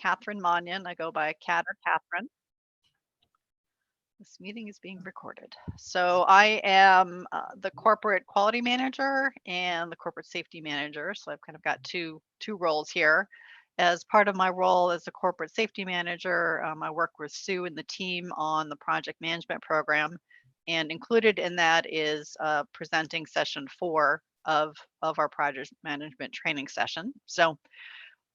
Catherine Mannion. I go by Cat or Catherine. This meeting is being recorded. So I am the corporate quality manager and the corporate safety manager. So I've kind of got two roles here. As part of my role as a corporate safety manager, I work with Sue and the team on the project management program. And included in that is presenting session 4 of our project management training session. So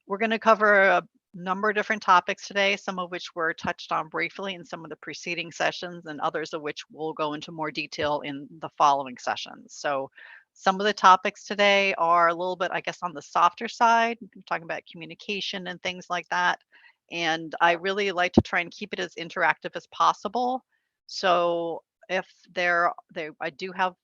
we're going to cover a number of different topics today, some of which were touched on briefly in some of the preceding sessions, and others of which we'll go into more detail in the following sessions. So some of the topics today are a little bit, I guess, on the softer side. We're talking about communication and things like that. And I really like to try and keep it as interactive as possible. So if I do have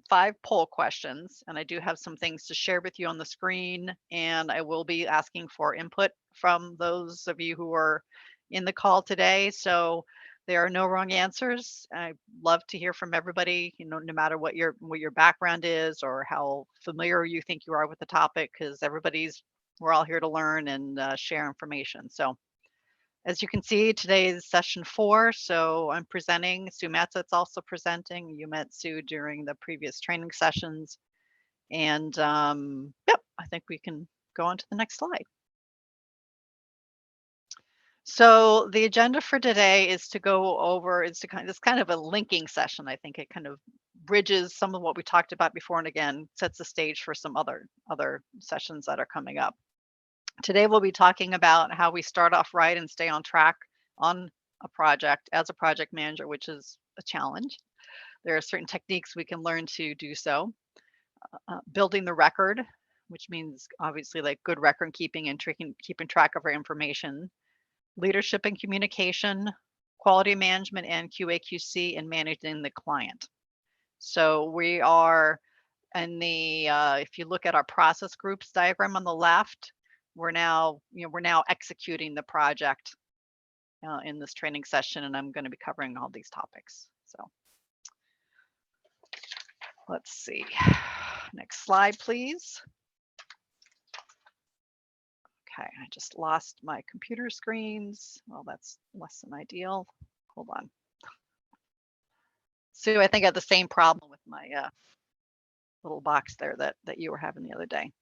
5 poll questions, and I do have some things to share with you on the screen, and I will be asking for input from those of you who are in the call today. So there are no wrong answers. I love to hear from everybody, no matter what your background is or how familiar you think you are with the topic, because we're all here to learn and share information. So as you can see, today is session 4, so I'm presenting. Sue Matzett's also presenting. You met Sue during the previous training sessions. And yep, I think we can go on to the next slide. So the agenda for today is to go over, it's kind of a linking session. I think it kind of bridges some of what we talked about before, and again, sets the stage for some other sessions that are coming up. Today, we'll be talking about how we start off right and stay on track on a project as a project manager, which is a challenge. There are certain techniques we can learn to do so. Building the record, which means obviously like good record keeping and keeping track of our information. Leadership and communication, quality management and QA/QC, and managing the client. So we are in the, if you look at our process groups diagram on the left, we're now executing the project in this training session, and I'm going to be covering all these topics. So let's see. Next slide, please. Okay, I just lost my computer screens. Well, that's less than ideal. Hold on. Sue, I think I had the same problem with my little box there that you were having the other day.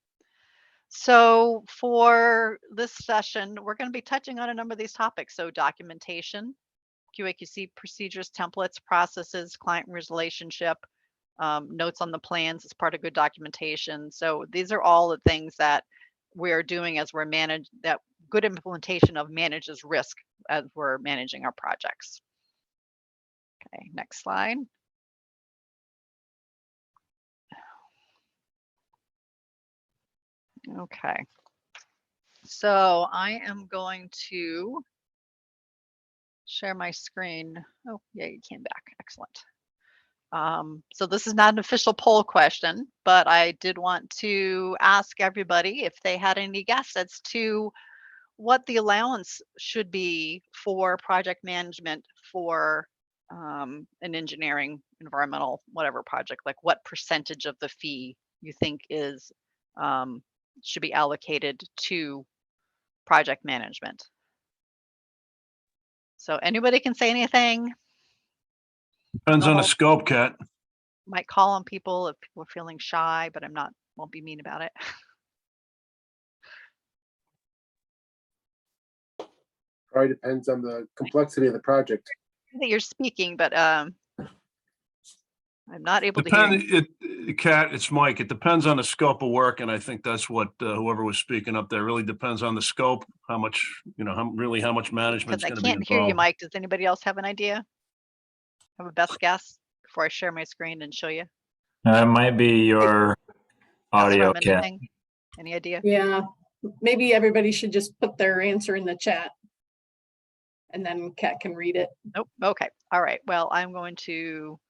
So for this session, we're going to be touching on a number of these topics. So documentation, QA/QC procedures, templates, processes, client relationship, notes on the plans as part of good documentation. So these are all the things that we're doing as we're that good implementation of manages risk as we're managing our projects. Okay, next slide. Okay, so I am going to share my screen. Oh, yeah, you came back. Excellent. So this is not an official poll question, but I did want to ask everybody if they had any guess as to what the allowance should be for project management for an engineering, environmental, whatever project, like what percentage of the fee you think is should be allocated to project management. So anybody can say anything. Depends on the scope, Kat. Might call on people if people are feeling shy, but won't be mean about it. Probably depends on the complexity of the project. I think you're speaking, but I'm not able to hear you. Kat, it's Mike. It depends on the scope of work, and I think that's what whoever was speaking up there really depends on the scope, how much, how much management's going to be involved. I can't hear you, Mike. Does anybody else have an idea? Have a best guess before I share my screen and show you? It might be your audio, Kat. Any idea? Yeah, maybe everybody should just put their answer in the chat, and then Kat can read it. Nope. Okay. All right. Well, I'm going to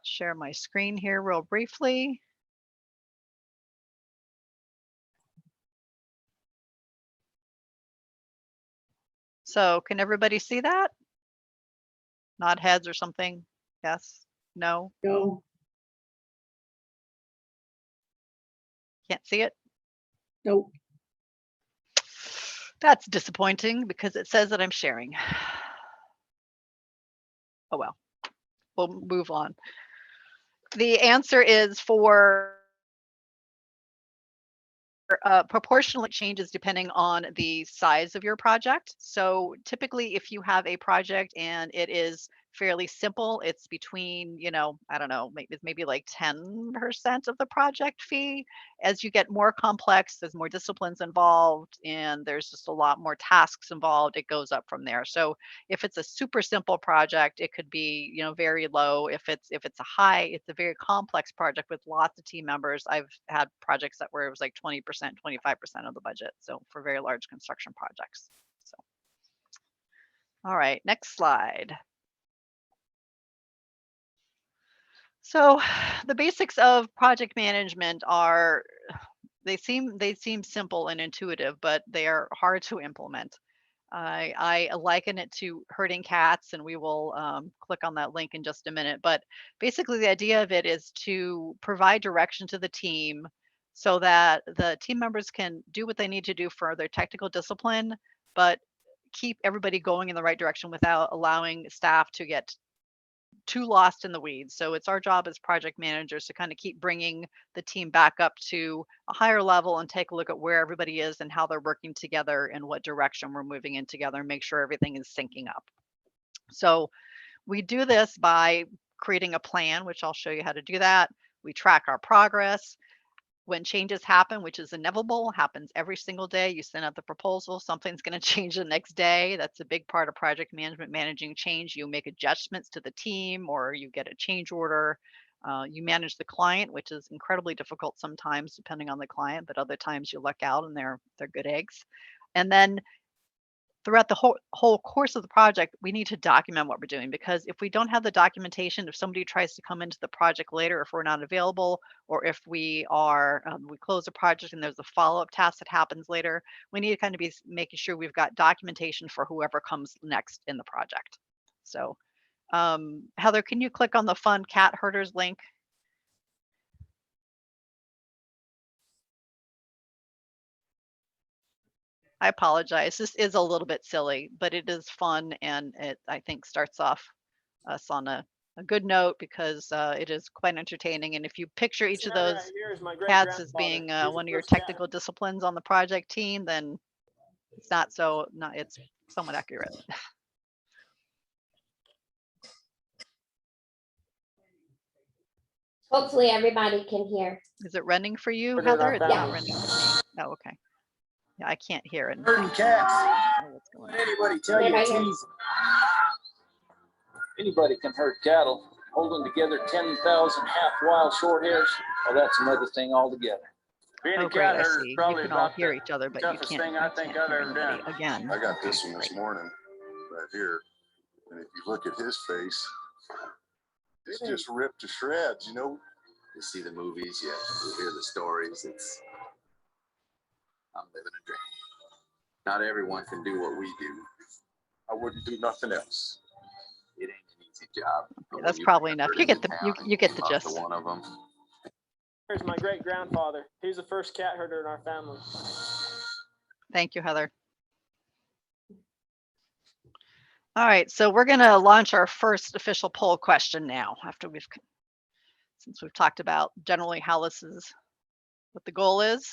share my screen here real briefly. So can everybody see that? Nod heads or something? Yes? No? No. Can't see it? Nope. That's disappointing because it says that I'm sharing. Oh well, we'll move on. The answer is for proportionally changes depending on the size of your project. So typically, if you have a project and it is fairly simple, it's between, I don't know, maybe like 10% of the project fee. As you get more complex, there's more disciplines involved and there's just a lot more tasks involved. It goes up from there. So if it's a super simple project, it could be, very low. If it's a very complex project with lots of team members. I've had projects where it was like 20%, 25% of the budget. So for very large construction projects. So, all right, next slide. So the basics of project management are, they seem simple and intuitive, but they are hard to implement. I liken it to herding cats, and we will click on that link in just a minute. But basically, the idea of it is to provide direction to the team so that the team members can do what they need to do for their technical discipline, but keep everybody going in the right direction without allowing staff to get too lost in the weeds. So it's our job as project managers to kind of keep bringing the team back up to a higher level and take a look at where everybody is and how they're working together and what direction we're moving in together and make sure everything is syncing up. So we do this by creating a plan, which I'll show you how to do that. We track our progress. When changes happen, which is inevitable, happens every single day, you send out the proposal, something's going to change the next day. That's a big part of project management, managing change. You make adjustments to the team or you get a change order. You manage the client, which is incredibly difficult sometimes depending on the client, but other times you luck out and they're good eggs. And then throughout the whole course of the project, we need to document what we're doing, because if we don't have the documentation, if somebody tries to come into the project later, if we're not available, or if we close a project and there's a follow-up task that happens later, we need to kind of be making sure we've got documentation for whoever comes next in the project. So Heather, can you click on the Fun Cat Herders link? I apologize. This is a little bit silly, but it is fun, and it, I think, starts off us on a good note because it is quite entertaining. And if you picture each of those cats as being one of your technical disciplines on the project team, then it's it's somewhat accurate. Hopefully everybody can hear. Is it running for you, Heather? It's not running for me. Oh, okay. Yeah, I can't hear it. Herding cats. Oh, what's going on? Anybody tell you it's easy? Anybody can herd cattle. Holding together 10,000 half wild short hairs, well, that's another thing altogether. Being Oh, a great, cat I herder is see. You probably can all about hear the each other, but you toughest can't, thing I think I've ever done. again. I got this Okay, one this great. morning right here. And if you look at his face, it's just ripped to shreds, you know? You see the movies, you hear the stories. I'm living a dream. Not everyone can do what we do. I wouldn't do nothing else. It ain't an easy job. Okay, that's probably enough. You get the gist. One of them. Here's my great grandfather. He was the first cat herder in our family. Thank you, Heather. All right, so we're going to launch our first official poll question now, since we've talked about generally how this is, what the goal is.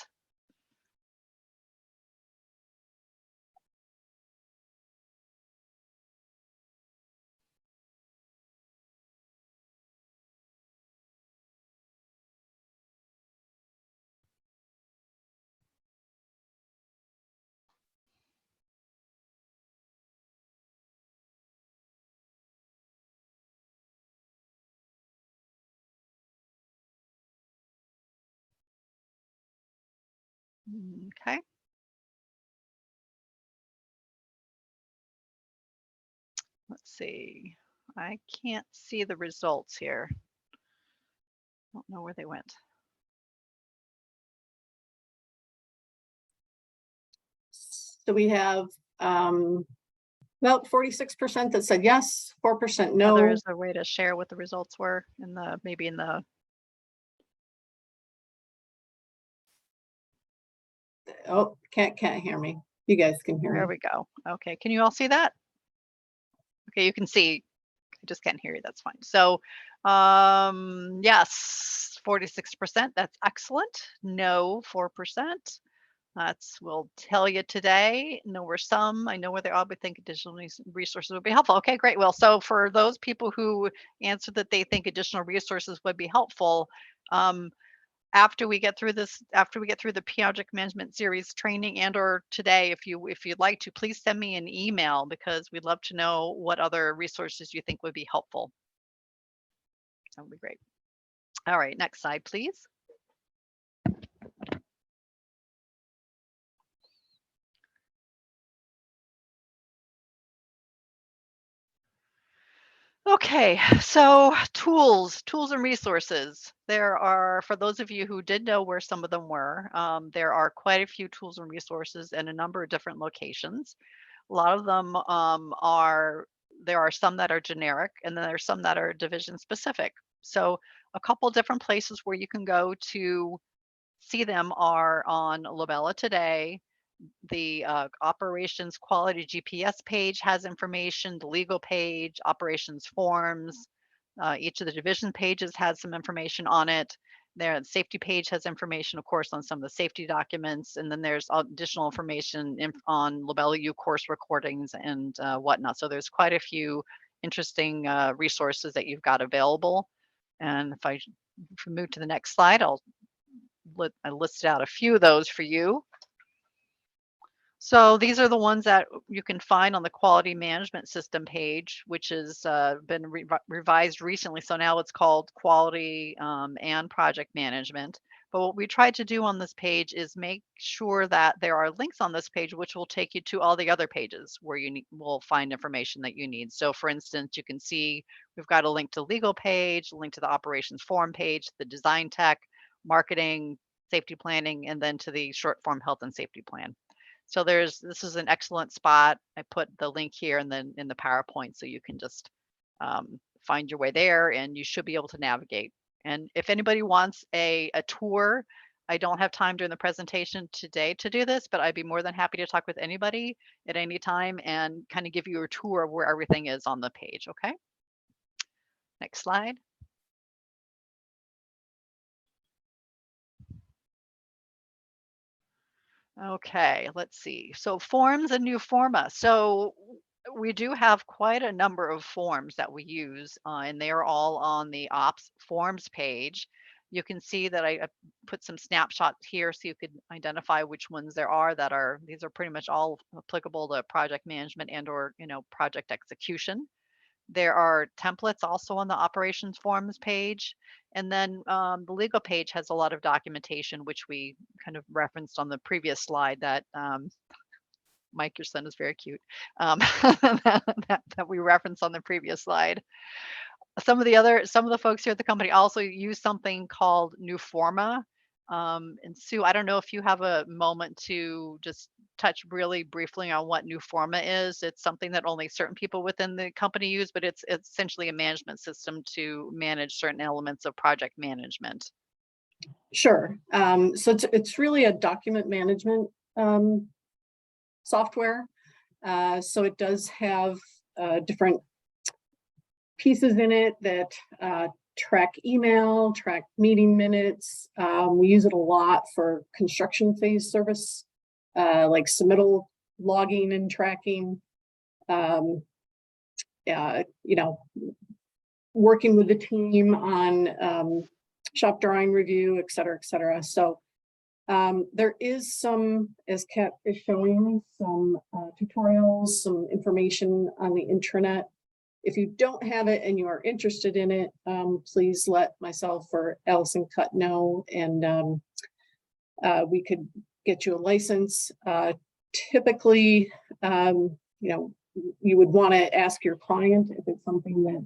Okay. Let's see. I can't see the results here. Don't know where they went. So we have about 46% that said yes, 4% no. Heather, is there a way to share what the results were maybe in the Oh, can't hear me. You guys can hear There me. we go. Okay, can you all see that? Okay, you can see. I just can't hear you. That's fine. So, yes, 46%. That's excellent. No, 4%. That's will tell you today. Know where some. I know where they are, but think additional resources would be helpful. Okay, great. Well, so for those people who answered that they think additional resources would be helpful, after we get through the project management series training and or today, if you'd like to, please send me an email because we'd love to know what other resources you think would be helpful. That would be great. All right, next slide, please. Okay, so tools and resources. There are, for those of you who did know where some of them were, there are quite a few tools and resources in a number of different locations. A lot of them there are some that are generic, and then there's some that are division specific. So a couple different places where you can go to see them are on LaBella Today. The operations quality GPS page has information, the legal page, operations forms, each of the division pages has some information on it. There, the safety page has information, of course, on some of the safety documents, and then there's additional information on LaBella U course recordings and whatnot. So there's quite a few interesting resources that you've got available. And if we move to the next slide, I listed out a few of those for you. So these are the ones that you can find on the quality management system page, which has been revised recently. So now it's called quality and project management. But what we tried to do on this page is make sure that there are links on this page, which will take you to all the other pages where you will find information that you need. So for instance, you can see we've got a link to legal page, a link to the operations form page, the design tech, marketing, safety planning, and then to the short form health and safety plan. So this is an excellent spot. I put the link here and then in the PowerPoint so you can just find your way there and you should be able to navigate. And if anybody wants a tour, I don't have time during the presentation today to do this, but I'd be more than happy to talk with anybody at any time and kind of give you a tour of where everything is on the page, okay? Next slide. Okay, let's see. So forms and new forma. So we do have quite a number of forms that we use, and they are all on the ops forms page. You can see that I put some snapshots here so you could identify which ones there are these are pretty much all applicable to project management and or, project execution. There are templates also on the operations forms page. And then the legal page has a lot of documentation, which we kind of referenced on the previous slide that Mike, your son is very cute, that we referenced on the previous slide. Some of the folks here at the company also use something called New Forma. And Sue, I don't know if you have a moment to just touch really briefly on what New Forma is. It's something that only certain people within the company use, but it's essentially a management system to manage certain elements of project management. Sure. So it's really a document management software. So it does have different pieces in it that track email, track meeting minutes. We use it a lot for construction phase service, like submittal logging and tracking. Working with the team on shop drawing review, et cetera, et cetera. So there is some, as Kat is showing, some tutorials, some information on the intranet. If you don't have it and you are interested in it, please let myself or Allison Cutt know, and we could get you a license. Typically, you would want to ask your client if it's something that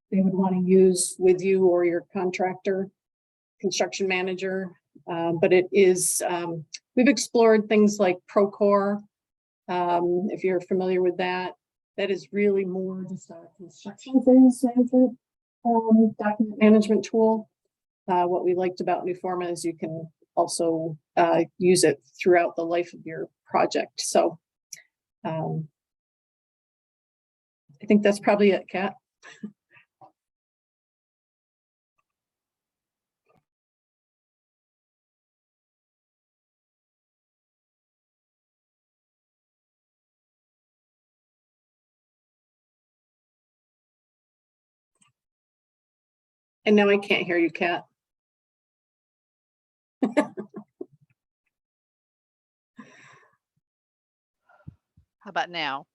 they would want to use with you or your contractor, construction manager. But it is, we've explored things like Procore, if you're familiar with that. That is really more just a construction phase management document management tool. What we liked about New Forma is you can also use it throughout the life of your project. So I think that's probably it, Kat. And now I can't hear you, Kat. How about now?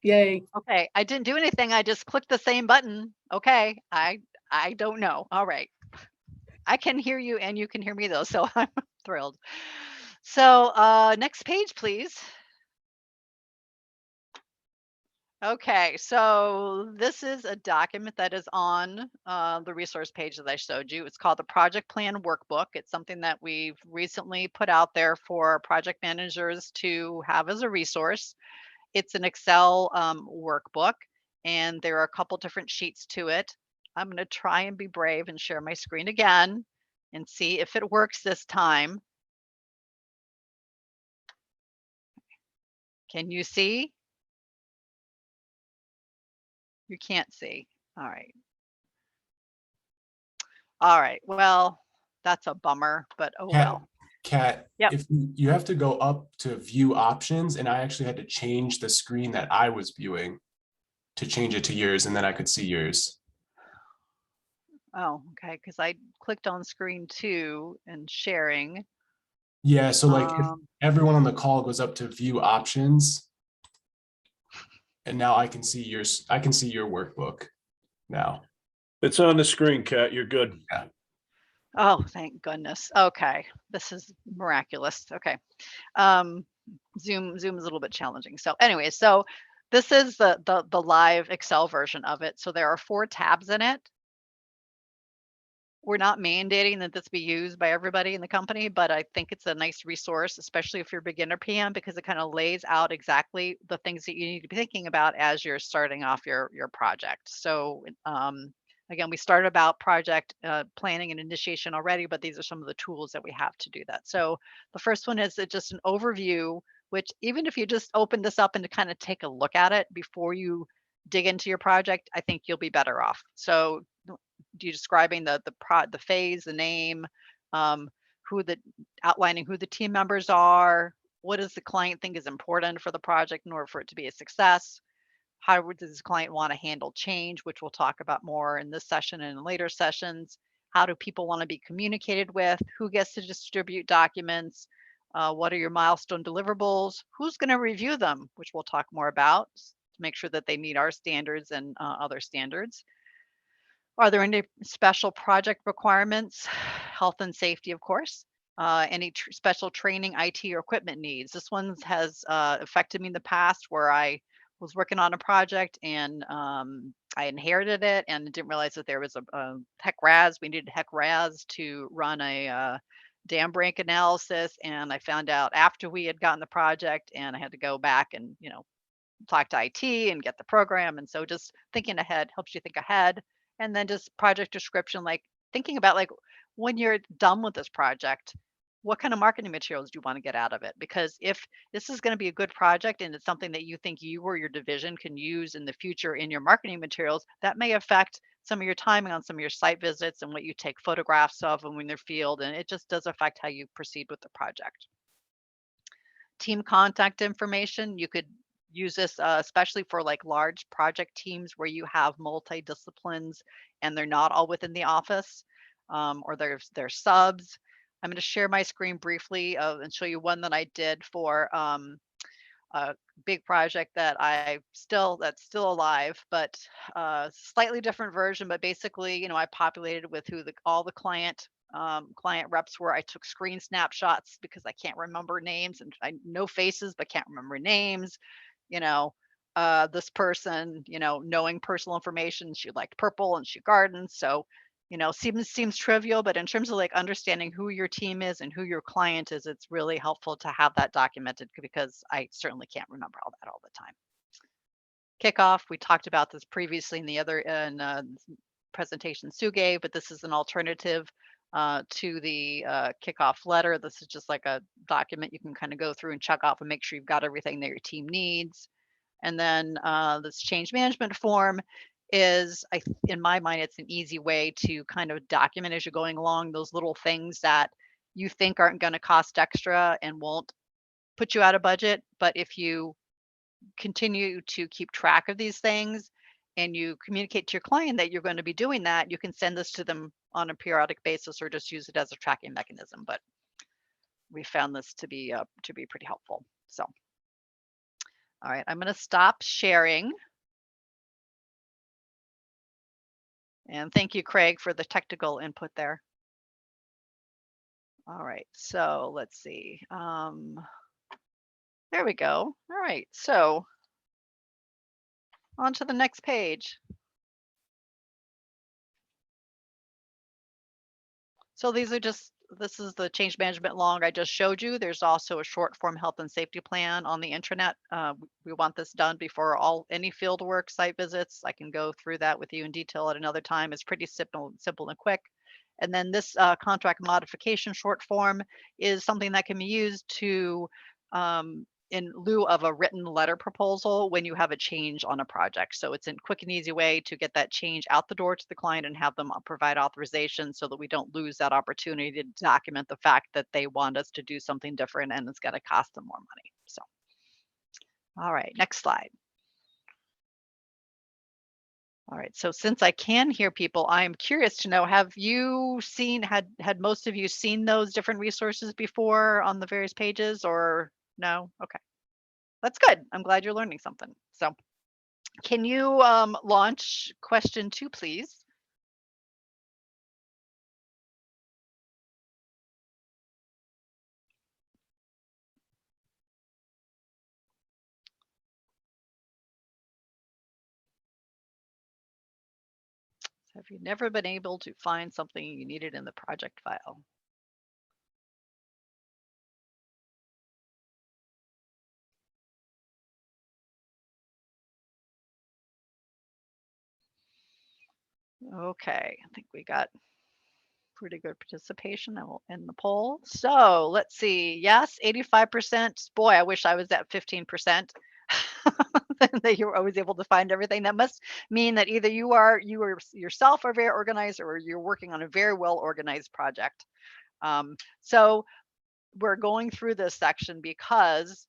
Yay. Okay, I didn't do anything. I just clicked the same button. Okay, I don't know. All right. I can hear you and you can hear me though, so I'm thrilled. So next page, please. Okay, so this is a document that is on the resource page that I showed you. It's called the Project Plan Workbook. It's something that we've recently put out there for project managers to have as a resource. It's an Excel workbook, and there are a couple different sheets to it. I'm going to try and be brave and share my screen again and see if it works this time. Can you see? You can't see. All right. All right. Well, that's a bummer, but oh well. Kat, Yep. if you have to go up to view options, and I actually had to change the screen that I was viewing to change it to yours, and then I could see yours. Oh, okay. Because I clicked on screen 2 and sharing. Yeah, so like if Um, everyone on the call goes up to view options, and now I can see yours. I can see your workbook now. It's on the screen, Kat. You're good. Oh, thank goodness. Okay. This is miraculous. Okay. Zoom is a little bit challenging. So anyway, so this is the live Excel version of it. So there are 4 tabs in it. We're not mandating that this be used by everybody in the company, but I think it's a nice resource, especially if you're a beginner PM, because it kind of lays out exactly the things that you need to be thinking about as you're starting off your project. So again, we started about project planning and initiation already, but these are some of the tools that we have to do that. So the first one is just an overview, which even if you just open this up and to kind of take a look at it before you dig into your project, I think you'll be better off. So you describing the phase, the name, outlining who the team members are, what does the client think is important for the project in order for it to be a success? How does the client want to handle change, which we'll talk about more in this session and in later sessions? How do people want to be communicated with? Who gets to distribute documents? What are your milestone deliverables? Who's going to review them, which we'll talk more about to make sure that they meet our standards and other standards. Are there any special project requirements? Health and safety, of course. Any special training, IT, or equipment needs. This one has affected me in the past where I was working on a project and I inherited it and didn't realize that there was a HEC-RAS. We needed HEC-RAS to run a dam break analysis. And I found out after we had gotten the project, and I had to go back and, talk to IT and get the program. And so just thinking ahead helps you think ahead. And then just project description, like thinking about like when you're done with this project, what kind of marketing materials do you want to get out of it? Because if this is going to be a good project and it's something that you think you or your division can use in the future in your marketing materials, that may affect some of your timing on some of your site visits and what you take photographs of when they're field. And it just does affect how you proceed with the project. Team contact information, you could use this especially for like large project teams where you have multi-disciplines and they're not all within the office, or they're subs. I'm going to share my screen briefly and show you one that I did for a big project that's still alive, but slightly different version. But basically, I populated with who all the client reps were. I took screen snapshots because I can't remember names, and I know faces but can't remember names. This person, knowing personal information, she liked purple and she gardens. So, seems trivial, but in terms of like understanding who your team is and who your client is, it's really helpful to have that documented because I certainly can't remember all that all the time. Kickoff, we talked about this previously in the other presentation Sue gave, but this is an alternative to the kickoff letter. This is just like a document you can kind of go through and check off and make sure you've got everything that your team needs. And then this change management form is, in my mind, it's an easy way to kind of document as you're going along those little things that you think aren't going to cost extra and won't put you out of budget. But if you continue to keep track of these things and you communicate to your client that you're going to be doing that, you can send this to them on a periodic basis or just use it as a tracking mechanism. But we found this to be pretty helpful. So, all right, I'm going to stop sharing. And thank you, Craig, for the technical input there. All right, so let's see. There we go. All right, so on to the next page. So these are just, this is the change management log I just showed you. There's also a short form health and safety plan on the intranet. We want this done before any field work, site visits. I can go through that with you in detail at another time. It's pretty simple and quick. And then this contract modification short form is something that can be used to, in lieu of a written letter proposal when you have a change on a project. So it's a quick and easy way to get that change out the door to the client and have them provide authorization so that we don't lose that opportunity to document the fact that they want us to do something different and it's going to cost them more money. So, all right, next slide. All right, so since I can hear people, I am curious to know, have you seen, had most of you seen those different resources before on the various pages, or no? Okay, that's good. I'm glad you're learning something. So can you launch question 2, please? Have you never been able to find something you needed in the project file? Okay, I think we got pretty good participation. I will end the poll. So let's see. Yes, 85%. Boy, I wish I was at 15%. That you were always able to find everything. That must mean that either you yourself are very organized or you're working on a very well organized project. So we're going through this section because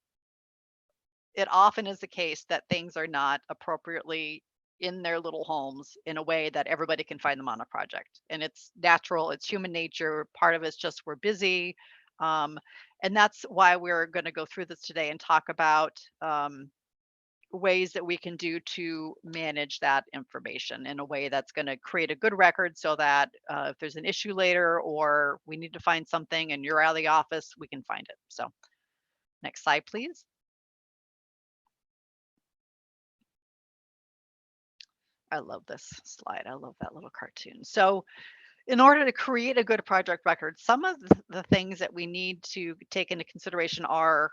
it often is the case that things are not appropriately in their little homes in a way that everybody can find them on a project. And it's natural, it's human nature. Part of it's just we're busy. And that's why we're going to go through this today and talk about ways that we can do to manage that information in a way that's going to create a good record so that if there's an issue later or we need to find something and you're out of the office, we can find it. So next slide, please. I love this slide. I love that little cartoon. So in order to create a good project record, some of the things that we need to take into consideration are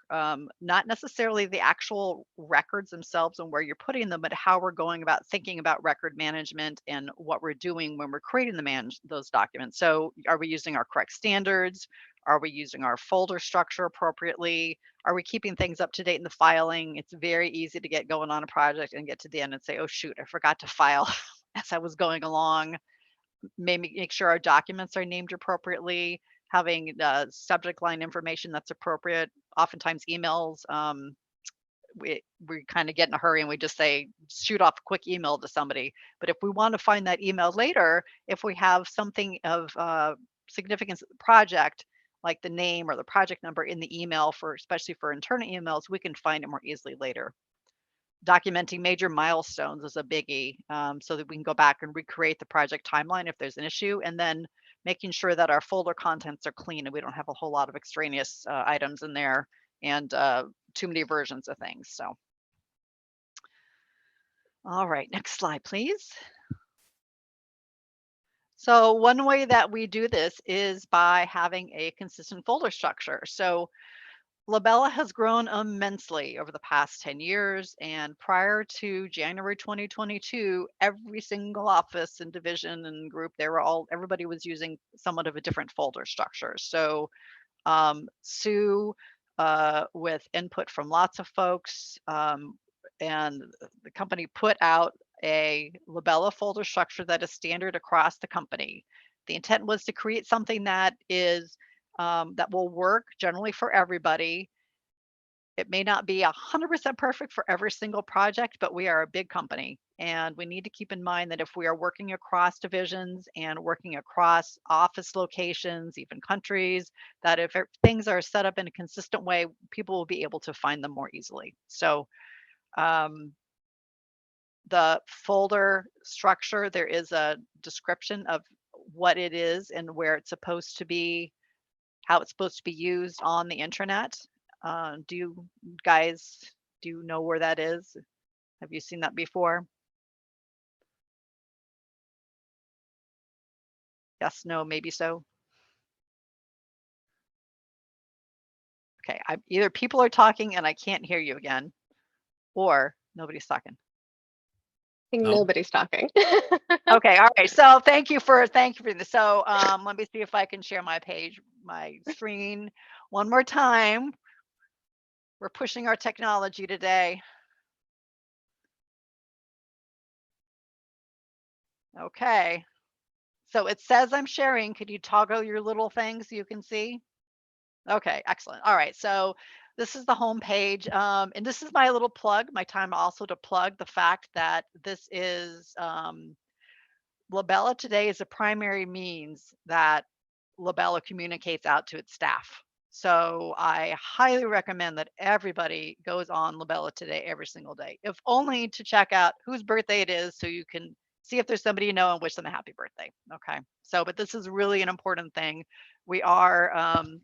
not necessarily the actual records themselves and where you're putting them, but how we're going about thinking about record management and what we're doing when we're creating those documents. So are we using our correct standards? Are we using our folder structure appropriately? Are we keeping things up to date in the filing? It's very easy to get going on a project and get to the end and say, oh, shoot, I forgot to file as I was going along. Maybe make sure our documents are named appropriately, having subject line information that's appropriate. Oftentimes emails, we kind of get in a hurry and we just say, shoot off a quick email to somebody. But if we want to find that email later, if we have something of significance of the project, like the name or the project number in the email, especially for internal emails, we can find it more easily later. Documenting major milestones is a biggie, so that we can go back and recreate the project timeline if there's an issue, and then making sure that our folder contents are clean and we don't have a whole lot of extraneous items in there and too many versions of things. So, all right, next slide, please. So one way that we do this is by having a consistent folder structure. So LaBella has grown immensely over the past 10 years, and prior to January 2022, every single office and division and group, everybody was using somewhat of a different folder structure. So Sue, with input from lots of folks, and the company put out a LaBella folder structure that is standard across the company. The intent was to create something that is that will work generally for everybody. It may not be 100% perfect for every single project, but we are a big company and we need to keep in mind that if we are working across divisions and working across office locations, even countries, that if things are set up in a consistent way, people will be able to find them more easily. So the folder structure, there is a description of what it is and where it's supposed to be, how it's supposed to be used on the intranet. Do you guys, do you know where that is? Have you seen that before? Yes, no, maybe so. Okay, either people are talking and I can't hear you again, or nobody's talking. I think No. nobody's talking. Okay, all right. So thank you for this. So let me see if I can share my page, my screen one more time. We're pushing our technology today. Okay. So it says I'm sharing. Could you toggle your little thing so you can see? Okay, excellent. All right. So this is the home page. And this is my little plug, my time also to plug the fact that this is LaBella today is a primary means that LaBella communicates out to its staff. So I highly recommend that everybody goes on LaBella today every single day, if only to check out whose birthday it is so you can see if there's somebody you know and wish them a happy birthday. Okay. So, but this is really an important thing. We are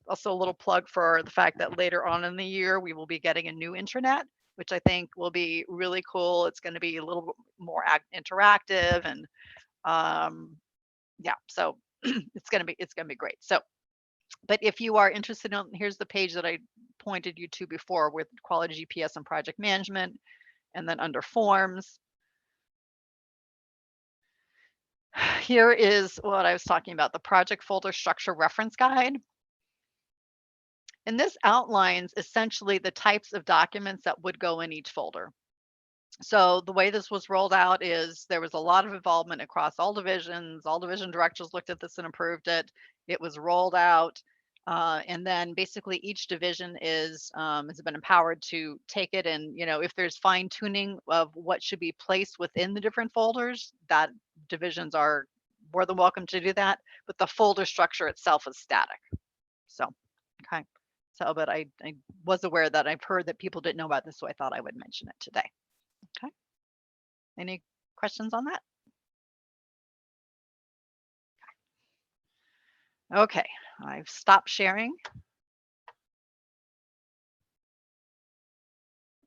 also a little plug for the fact that later on in the year, we will be getting a new intranet, which I think will be really cool. It's going to be a little more interactive and yeah, so it's going to be great. So, but if you are interested in, here's the page that I pointed you to before with quality GPS and project management, and then under forms, here is what I was talking about, the project folder structure reference guide. And this outlines essentially the types of documents that would go in each folder. So the way this was rolled out is there was a lot of involvement across all divisions. All division directors looked at this and approved it. It was rolled out. And then basically each division has been empowered to take it and, you know, if there's fine tuning of what should be placed within the different folders, that divisions are more than welcome to do that. But the folder structure itself is static. So, okay. So, but I was aware that I've heard that people didn't know about this, so I thought I would mention it today. Okay. Any questions on that? Okay, I've stopped sharing.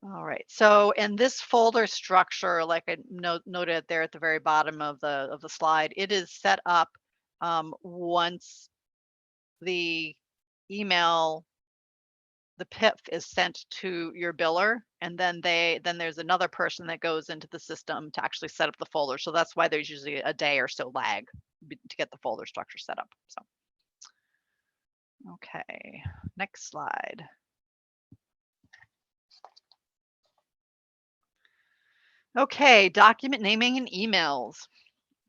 All right, so in this folder structure, like I noted there at the very bottom of the slide, it is set up once the email, the PIF is sent to your biller, and then there's another person that goes into the system to actually set up the folder. So that's why there's usually a day or so lag to get the folder structure set up. So, okay, next slide. Okay, document naming and emails.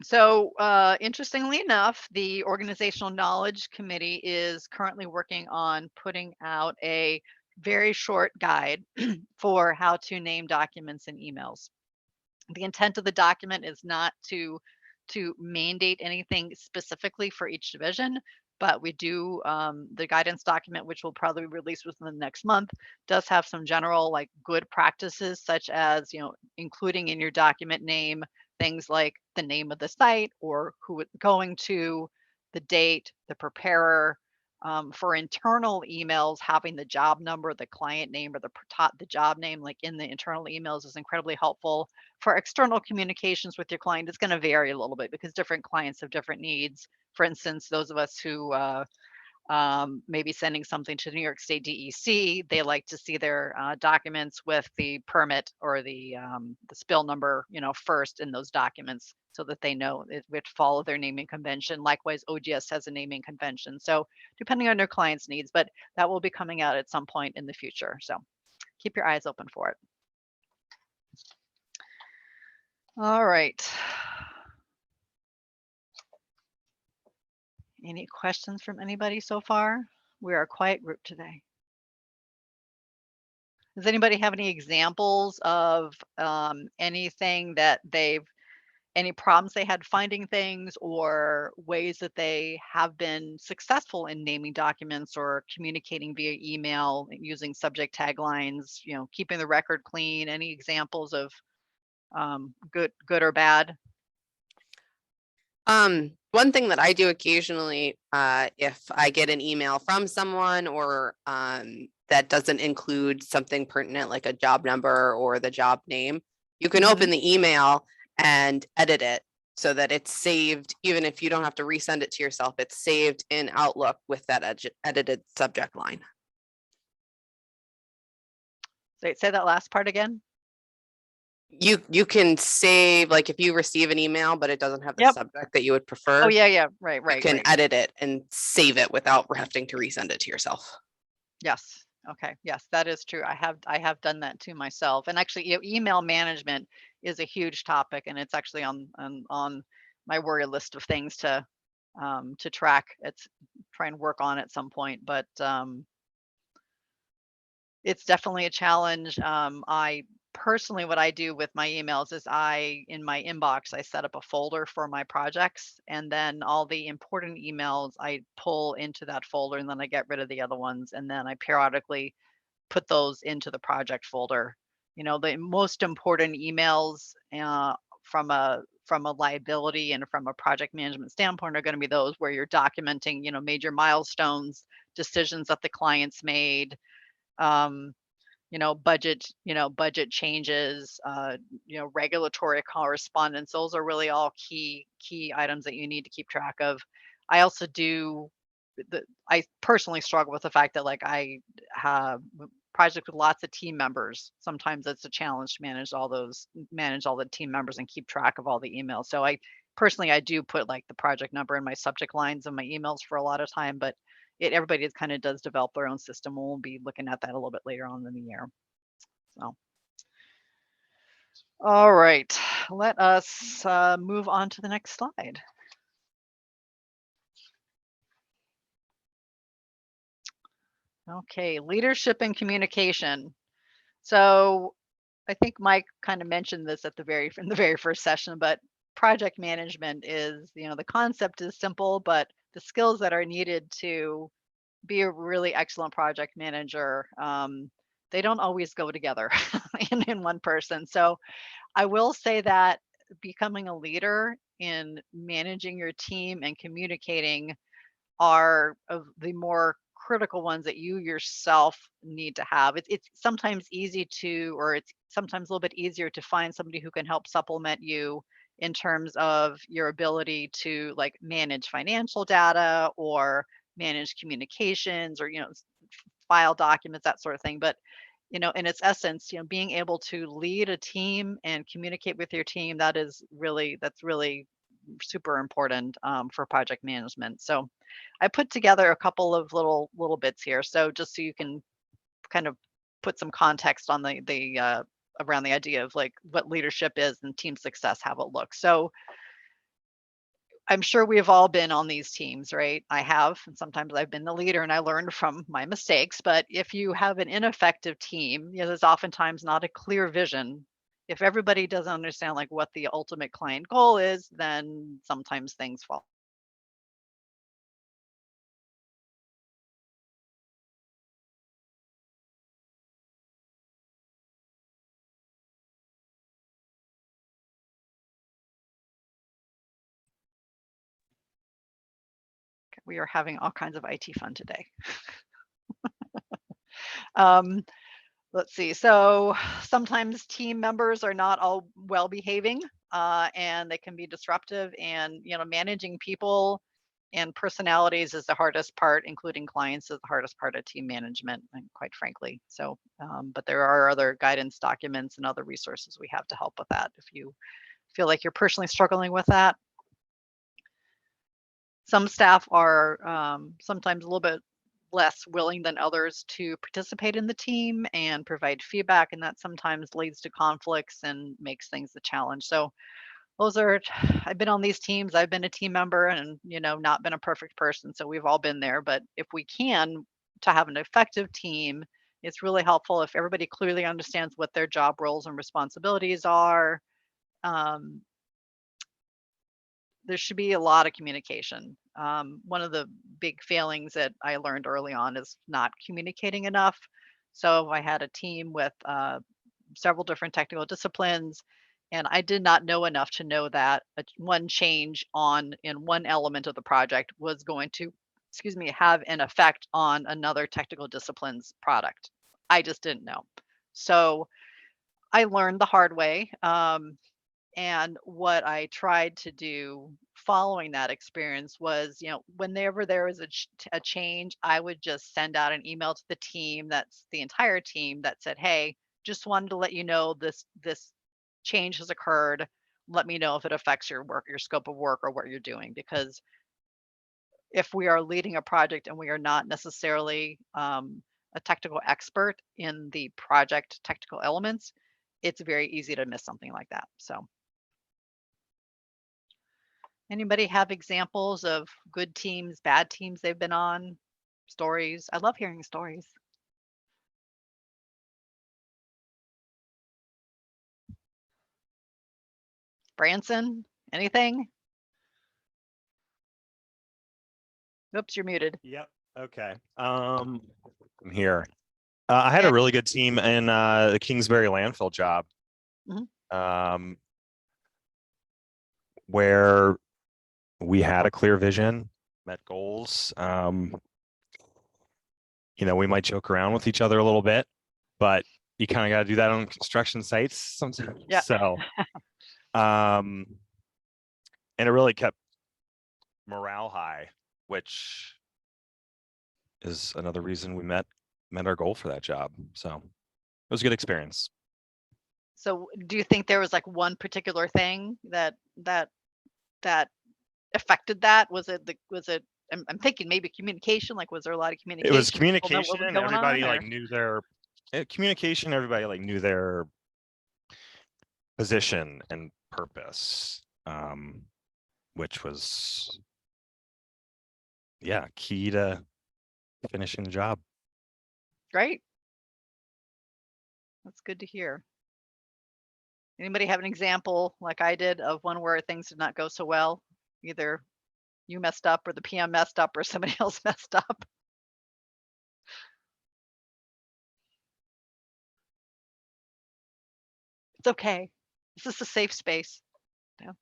So interestingly enough, the Organizational Knowledge Committee is currently working on putting out a very short guide for how to name documents and emails. The intent of the document is not to mandate anything specifically for each division, but we do, the guidance document, which will probably release within the next month, does have some general like good practices, such as, you know, including in your document name things like the name of the site or who it's going to, the date, the preparer. For internal emails, having the job number, the client name, or the job name, like in the internal emails, is incredibly helpful. For external communications with your client, it's going to vary a little bit because different clients have different needs. For instance, those of us who maybe sending something to New York State DEC. They like to see their documents with the permit or the spill number, first in those documents so that they know it would follow their naming convention. Likewise, OGS has a naming convention. So depending on your client's needs, but that will be coming out at some point in the future. So keep your eyes open for it. All right. Any questions from anybody so far? We are a quiet group today. Does anybody have any examples of anything that any problems they had finding things, or ways that they have been successful in naming documents or communicating via email using subject taglines, keeping the record clean? Any examples of good or bad? One thing that I do occasionally, if I get an email from someone or that doesn't include something pertinent like a job number or the job name, you can open the email and edit it so that it's saved. Even if you don't have to resend it to yourself, it's saved in Outlook with that edited subject line. Say that last part again. You can save, like if you receive an email but it doesn't have the Yep. subject that you would prefer. Oh yeah, right. You can edit it and save it without having to resend it to yourself. Yes. Okay. Yes, that is true. I have done that too myself. And actually, email management is a huge topic, and it's actually on my worry list of things to track. It's try and work on at some point, but it's definitely a challenge. I personally, what I do with my emails is in my inbox, I set up a folder for my projects, and then all the important emails I pull into that folder, and then I get rid of the other ones. And then I periodically put those into the project folder. The most important emails from a liability and from a project management standpoint are going to be those where you're documenting, major milestones, decisions that the client's made, budget changes, regulatory correspondence. Those are really all key items that you need to keep track of. I also I personally struggle with the fact that I have projects with lots of team members. Sometimes it's a challenge to manage all the team members and keep track of all the emails. So I do put the project number in my subject lines of my emails for a lot of time, but everybody kind of does develop their own system. We'll be looking at that a little bit later on in the year. So, all right, let us move on to the next slide. Okay, leadership and communication. So I think Mike kind of mentioned this in the very first session, but project management is, the concept is simple, but the skills that are needed to be a really excellent project manager, they don't always go together in one person. So I will say that becoming a leader in managing your team and communicating are of the more critical ones that you yourself need to have. It's sometimes it's sometimes a little bit easier to find somebody who can help supplement you in terms of your ability to manage financial data or manage communications or file documents, that sort of thing. But in its essence, being able to lead a team and communicate with your team, that's really super important for project management. So I put together a couple of little bits here. So just so you can kind of put some context on the around the idea of what leadership is and team success, how it looks. So I'm sure we've all been on these teams, right? I have, and sometimes I've been the leader and I learned from my mistakes. But if you have an ineffective team, there's oftentimes not a clear vision. If everybody doesn't understand what the ultimate client goal is, then sometimes things fall. We are having all kinds of IT fun today. Let's see. So sometimes team members are not all well behaving and they can be disruptive, and managing people and personalities is the hardest part, including clients is the hardest part of team management, and quite frankly. So, but there are other guidance documents and other resources we have to help with that if you feel like you're personally struggling with that. Some staff are sometimes a little bit less willing than others to participate in the team and provide feedback, and that sometimes leads to conflicts and makes things a challenge. So those are, I've been on these teams, I've been a team member and, not been a perfect person. So we've all been there, but if we can, to have an effective team, it's really helpful if everybody clearly understands what their job roles and responsibilities are. There should be a lot of communication. One of the big failings that I learned early on is not communicating enough. So I had a team with several different technical disciplines, and I did not know enough to know that one change in one element of the project was going to, have an effect on another technical discipline's product. I just didn't know. So I learned the hard way. And what I tried to do following that experience was, whenever there was a change, I would just send out an email to the team, that's the entire team, that said, hey, just wanted to let you know this change has occurred. Let me know if it affects your work, your scope of work, or what you're doing. Because if we are leading a project and we are not necessarily a technical expert in the project technical elements, it's very easy to miss something like that. So anybody have examples of good teams, bad teams they've been on? Stories? I love hearing stories. Branson, anything? Oops, you're muted. Yep. Okay. I'm here. I had a really good team in the Kingsbury landfill job. Where we had a clear vision, met goals. We might joke around with each other a little bit, but you kind of got to do that on construction sites sometimes. Yeah. So, and it really kept morale high, which is another reason we met our goal for that job. So it was a good experience. So do you think there was like one particular thing that affected that? Was it I'm thinking maybe communication, like was there a lot of communication? It was People know what communication was and going everybody on, like or- knew their communication, everybody like knew their position and purpose, which was key to finishing the job. Great. That's good to hear. Anybody have an example like I did of one where things did not go so well? Either you messed up or the PM messed up or somebody else messed up? It's okay. This is a safe space. Yeah.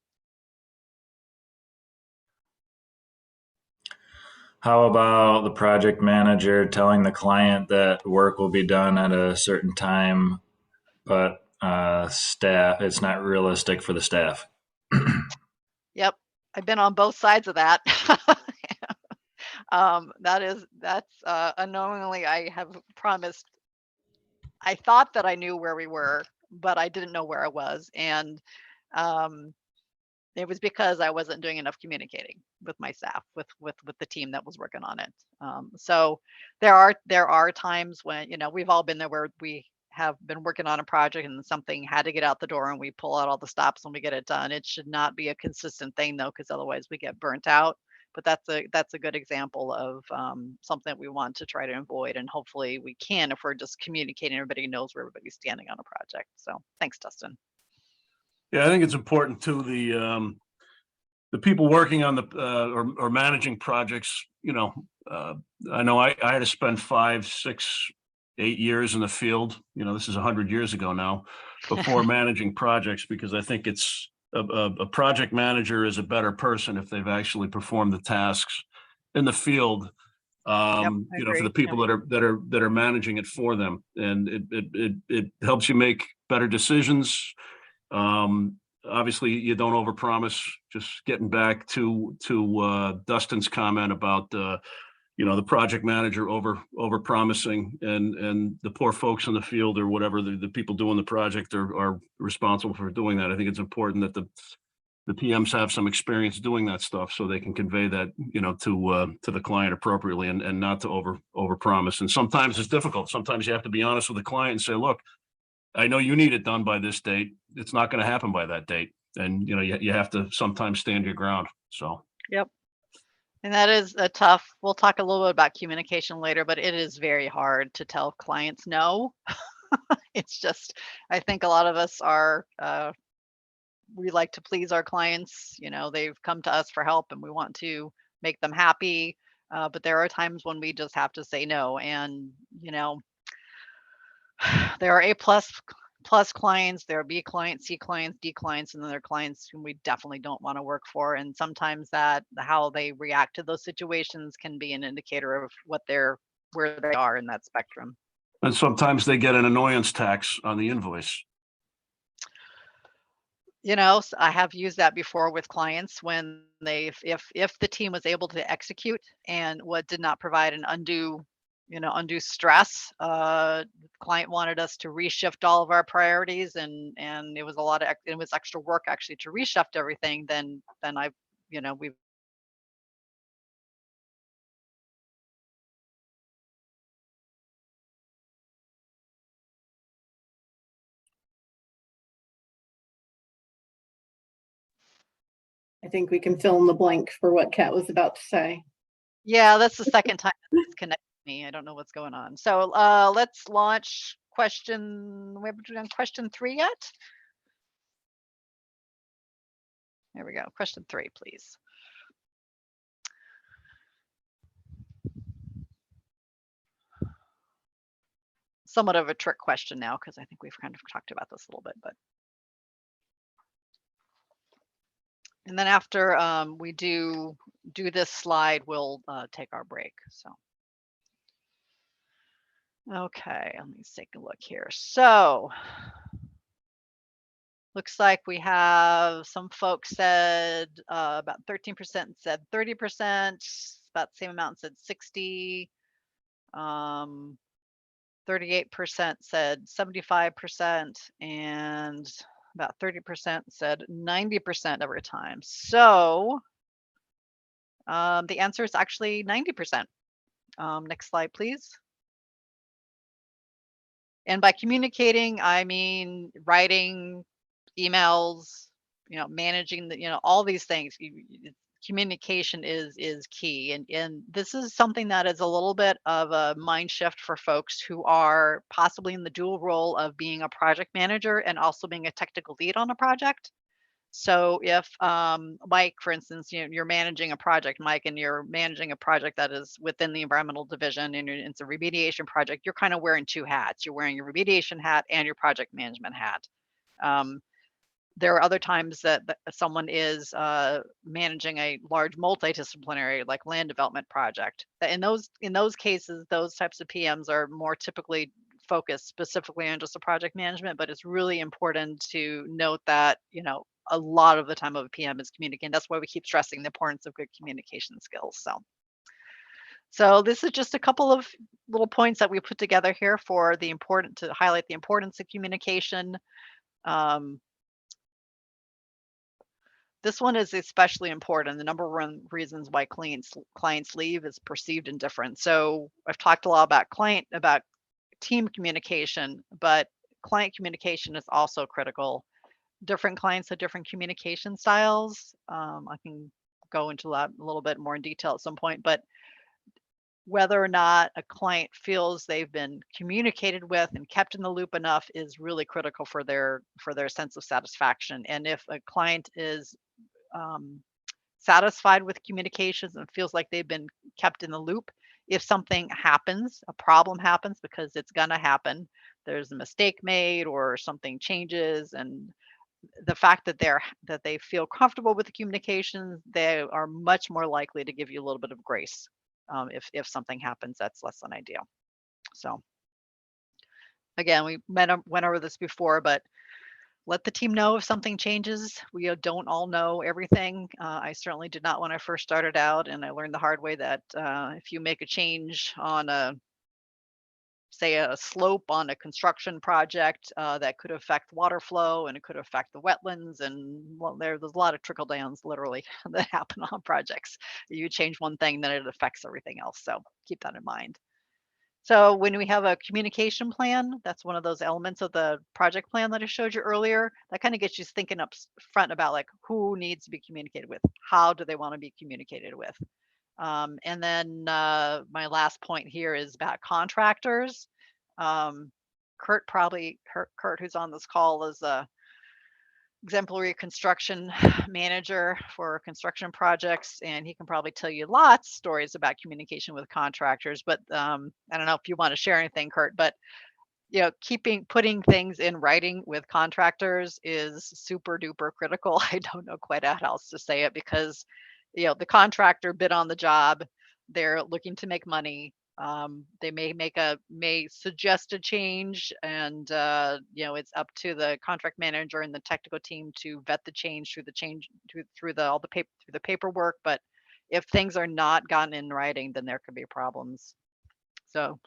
How about the project manager telling the client that work will be done at a certain time, but staff, it's not realistic for the staff? Yep. I've been on both sides of that. That's unknowingly I have promised. I thought that I knew where we were, but I didn't know where I was. And it was because I wasn't doing enough communicating with my staff, with the team that was working on it. So there are times when, we've all been there where we have been working on a project and something had to get out the door and we pull out all the stops and we get it done. It should not be a consistent thing though, because otherwise we get burnt out. But that's a good example of something that we want to try to avoid, and hopefully we can if we're just communicating. Everybody knows where everybody's standing on a project. So thanks, Dustin. Yeah, I think it's important too. The people working on the or managing projects. I know I had to spend 5, 6, 8 years in the field. This is 100 years ago now, before managing projects, because I think it's a project manager is a better person if they've actually performed the tasks in the field. For the people that are managing it for them, and it helps you make better decisions. obviously you don't overpromise. Just getting back to Dustin's comment about the project manager over promising, and the poor folks in the field or whatever, the people doing the project are responsible for doing that. I think it's important that the PMs have some experience doing that stuff so they can convey that, to the client appropriately, and not to over promise. And sometimes it's difficult. Sometimes you have to be honest with the client and say, look, I know you need it done by this date. It's not going to happen by that date. And, you have to sometimes stand your ground. So. Yep. And that is a tough, we'll talk a little bit about communication later, but it is very hard to tell clients no. It's just, I think a lot of us are, we like to please our clients. They've come to us for help and we want to make them happy. But there are times when we just have to say no. And, there are plus clients, there are B clients, C clients, D clients, and then there are clients whom we definitely don't want to work for. And sometimes how they react to those situations can be an indicator of where they are in that spectrum. And sometimes they get an annoyance tax on the invoice. I have used that before with clients when if the team was able to execute and what did not provide an undue stress, client wanted us to reshift all of our priorities, and it was it was extra work actually to reshift everything. Then we've I think we can fill in the blank for what Kat was about to say. Yeah, that's the second time it's connected me. I don't know what's going on. So let's launch question. We haven't done question 3 yet. There we go. Question 3, please. Somewhat of a trick question now, because I think we've kind of talked about this a little bit, but. And then after we do this slide, we'll take our break. So. Okay, let me take a look here. So. Looks like we have some folks said about 13% said 30%, about the same amount said 60. 38% said 75%, and about 30% said 90% every time. So the answer is actually 90%. Next slide, please. And by communicating, I mean writing, emails, managing all these things. Communication is key, and this is something that is a little bit of a mind shift for folks who are possibly in the dual role of being a project manager and also being a technical lead on a project. So if Mike, for instance, you're managing a project, Mike, and you're managing a project that is within the environmental division, and it's a remediation project, you're kind of wearing 2 hats. You're wearing your remediation hat and your project management hat. There are other times that someone is managing a large multidisciplinary, like land development project. In those cases, those types of PMs are more typically focused specifically on just the project management. But it's really important to note that a lot of the time of a PM is communicating. That's why we keep stressing the importance of good communication skills. So this is just a couple of little points that we put together here to highlight the importance of communication. This one is especially important. The number one reasons why clients leave is perceived indifference. So I've talked a lot about team communication, but client communication is also critical. Different clients have different communication styles. I can go into that a little bit more in detail at some point, but whether or not a client feels they've been communicated with and kept in the loop enough is really critical for their sense of satisfaction. And if a client is satisfied with communications and feels like they've been kept in the loop, if something happens, a problem happens, because it's going to happen, there's a mistake made or something changes, and the fact that they feel comfortable with the communications, they are much more likely to give you a little bit of grace if something happens that's less than ideal. So again, we went over this before, but let the team know if something changes. We don't all know everything. I certainly did not when I first started out, and I learned the hard way that if you make a change on say a slope on a construction project that could affect water flow and it could affect the wetlands, and well, there's a lot of trickle downs literally that happen on projects. You change one thing, then it affects everything else. So keep that in mind. So when we have a communication plan, that's one of those elements of the project plan that I showed you earlier. That kind of gets you thinking up front about like who needs to be communicated with, how do they want to be communicated with. And then my last point here is about contractors. Kurt, who's on this call, is a exemplary construction manager for construction projects, and he can probably tell you lots of stories about communication with contractors. But I don't know if you want to share anything, Kurt, but putting things in writing with contractors is super duper critical. I don't know quite how else to say it, because the contractor bid on the job, they're looking to make money. They may suggest a change, and it's up to the contract manager and the technical team to vet the change through the paperwork. But if things are not gotten in writing, then there could be problems. So,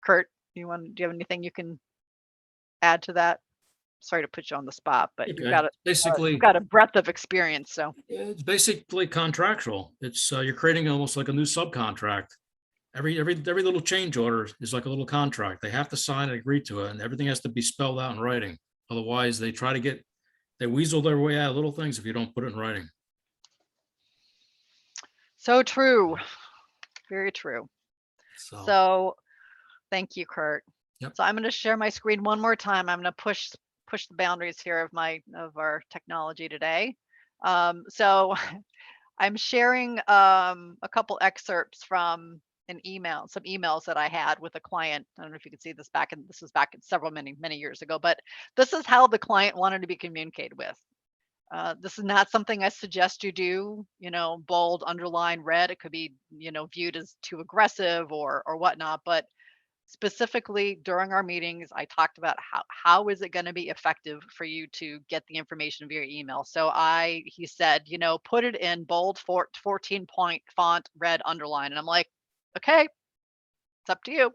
Kurt, do you have anything you can add to that? Sorry to put you on the spot, but you've got a breadth of experience. So it's basically contractual. It's you're creating almost like a new subcontract. Every little change order is like a little contract. They have to sign and agree to it, and everything has to be spelled out in writing. Otherwise, they weasel their way out of little things if you don't put it in writing. So true. Very true. So thank you, Kurt. Yep. So I'm going to share my screen one more time. I'm going to push the boundaries here of our technology today. So I'm sharing a couple excerpts from some emails that I had with a client. I don't know if you can see this this was back in many years ago, but this is how the client wanted to be communicated with. This is not something I suggest you do, bold, underline, red. It could be, viewed as too aggressive or whatnot. But specifically during our meetings, I talked about how is it going to be effective for you to get the information via email. So he said, put it in bold 14-point font, red, underline. And I'm like, okay, it's up to you.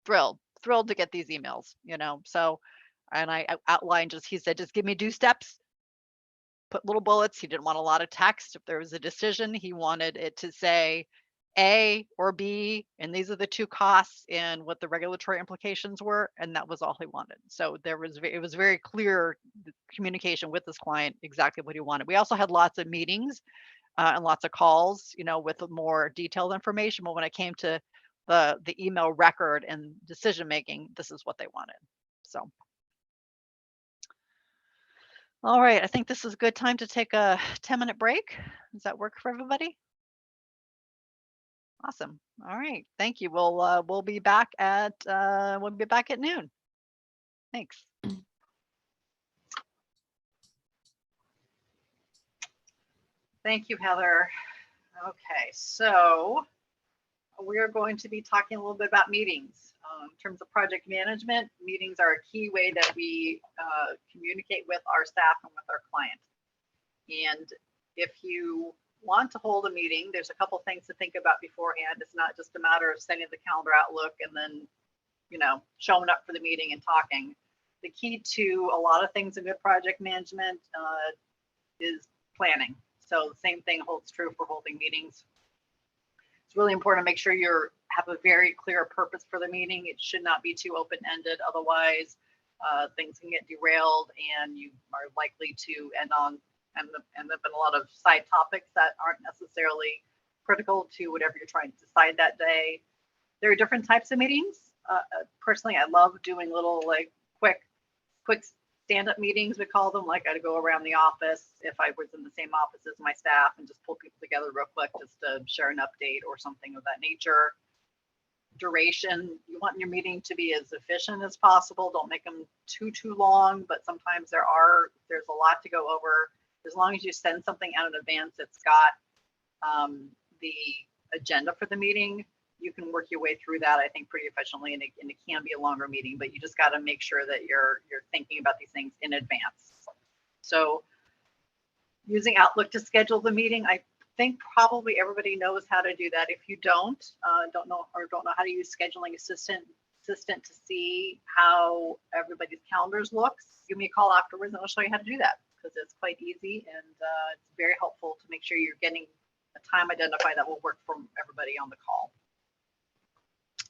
Thrilled to get these emails, So, and I outlined he said, just give me 2 steps. Put little bullets. He didn't want a lot of text. If there was a decision, he wanted it to say A or B, and these are the 2 costs and what the regulatory implications were, and that was all he wanted. So it was very clear communication with this client, exactly what he wanted. We also had lots of meetings and lots of calls, with more detailed information. But when it came to the email record and decision making, this is what they wanted. So. All right, I think this is a good time to take a 10-minute break. Does that work for everybody? Awesome. All right, thank you. We'll be back at noon. Thanks. Thank you, Heather. Okay, so we are going to be talking a little bit about meetings. In terms of project management, meetings are a key way that we communicate with our staff and with our client. And if you want to hold a meeting, there's a couple things to think about beforehand. It's not just a matter of sending the calendar outlook and then, showing up for the meeting and talking. The key to a lot of things in good project management is planning. So the same thing holds true for holding meetings. It's really important to make sure you have a very clear purpose for the meeting. It should not be too open-ended. Otherwise, things can get derailed, and you are likely to end up in a lot of side topics that aren't necessarily critical to whatever you're trying to decide that day. There are different types of meetings. Personally, I love doing little quick stand-up meetings, we call them. Like I'd go around the office if I was in the same office as my staff and just pull people together real quick just to share an update or something of that nature. Duration, you want your meeting to be as efficient as possible. Don't make them too long, but sometimes there's a lot to go over. As long as you send something out in advance, it's got the agenda for the meeting. you can work your way through that, I think, pretty efficiently, and it can be a longer meeting, but you just got to make sure that you're thinking about these things in advance. So using Outlook to schedule the meeting, I think probably everybody knows how to do that. If you don't know how to use scheduling assistant to see how everybody's calendars looks, give me a call afterwards and I'll show you how to do that, because it's quite easy, and it's very helpful to make sure you're getting a time identified that will work for everybody on the call.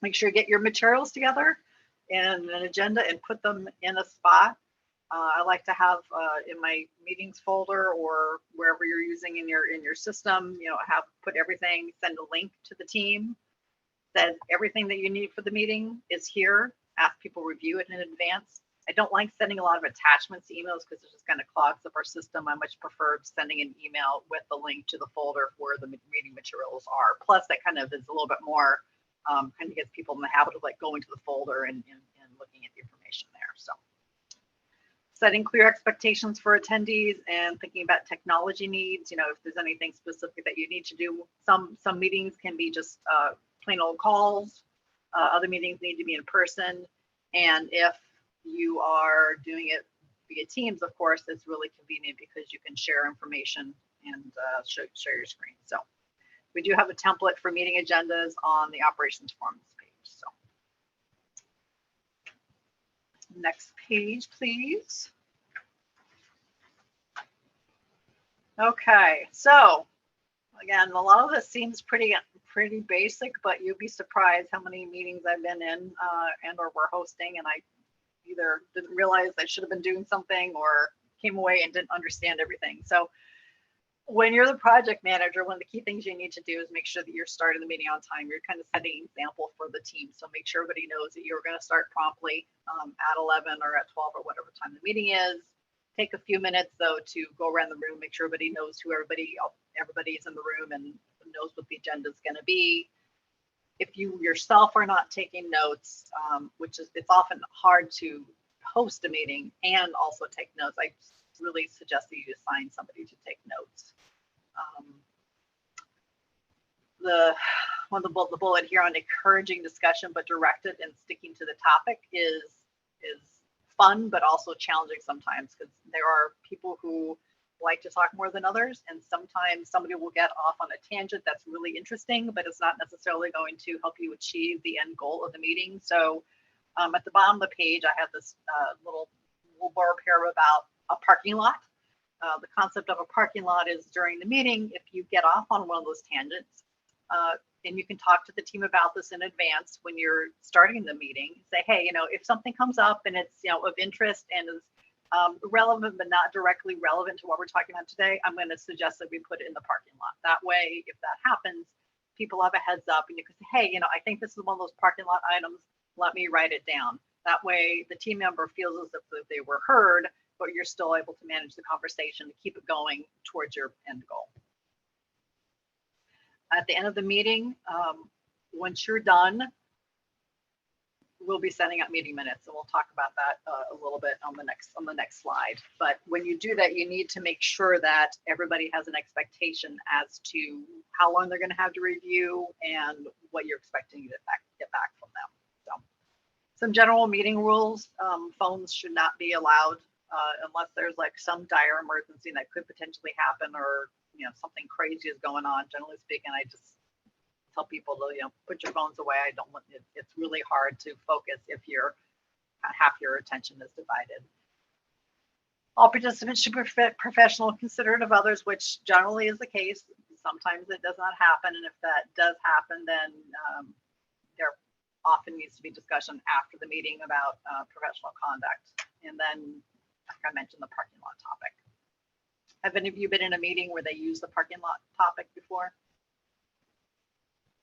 Make sure you get your materials together and an agenda and put them in a spot. I like to have in my meetings folder or wherever you're using in your system, have put everything, send a link to the team that everything that you need for the meeting is here. Ask people review it in advance. I don't like sending a lot of attachments to emails because it just kind of clogs up our system. I much prefer sending an email with the link to the folder where the meeting materials are. Plus, that kind of is a little bit more, kind of gets people in the habit of like going to the folder and looking at the information there. So setting clear expectations for attendees and thinking about technology needs. If there's anything specific that you need to do. Some meetings can be just plain old calls. Other meetings need to be in person. And if you are doing it via Teams, of course, it's really convenient because you can share information and share your screen. So we do have a template for meeting agendas on the operations forms page. So next page, please. Okay, so again, a lot of this seems pretty basic, but you'd be surprised how many meetings I've been in and or were hosting, and I either didn't realize I should have been doing something or came away and didn't understand everything. So when you're the project manager, one of the key things you need to do is make sure that you're starting the meeting on time. You're kind of setting an example for the team. So make sure everybody knows that you're going to start promptly at 11 or at 12 or whatever time the meeting is. Take a few minutes though to go around the room, make sure everybody knows who everybody is in the room and knows what the agenda is going to be. If you yourself are not taking notes, it's often hard to host a meeting and also take notes. I really suggest that you assign somebody to take notes. The bullet here on encouraging discussion but directed and sticking to the topic is fun but also challenging sometimes, because there are people who like to talk more than others, and sometimes somebody will get off on a tangent that's really interesting, but it's not necessarily going to help you achieve the end goal of the meeting. So at the bottom of the page, I have this little blurb here about a parking lot. The concept of a parking lot is during the meeting, if you get off on one of those tangents, and you can talk to the team about this in advance when you're starting the meeting, say, hey, if something comes up and it's, of interest and is relevant but not directly relevant to what we're talking about today, I'm going to suggest that we put it in the parking lot. That way, if that happens, people have a heads up and you can say, hey, I think this is one of those parking lot items. Let me write it down. That way, the team member feels as if they were heard, but you're still able to manage the conversation to keep it going towards your end goal. At the end of the meeting, once you're done, we'll be sending out meeting minutes, and we'll talk about that a little bit on the next slide. But when you do that, you need to make sure that everybody has an expectation as to how long they're going to have to review and what you're expecting to get back from them. So, some general meeting rules: phones should not be allowed unless there's like some dire emergency that could potentially happen, or something crazy is going on. Generally speaking, I just tell people to put your phones away. I don't want it. It's really hard to focus if half your attention is divided. All participants should be professional, considerate of others, which generally is the case. Sometimes it does not happen, and if that does happen, then there often needs to be discussion after the meeting about professional conduct. And then, like I mentioned, the parking lot topic. Have any of you been in a meeting where they use the parking lot topic before?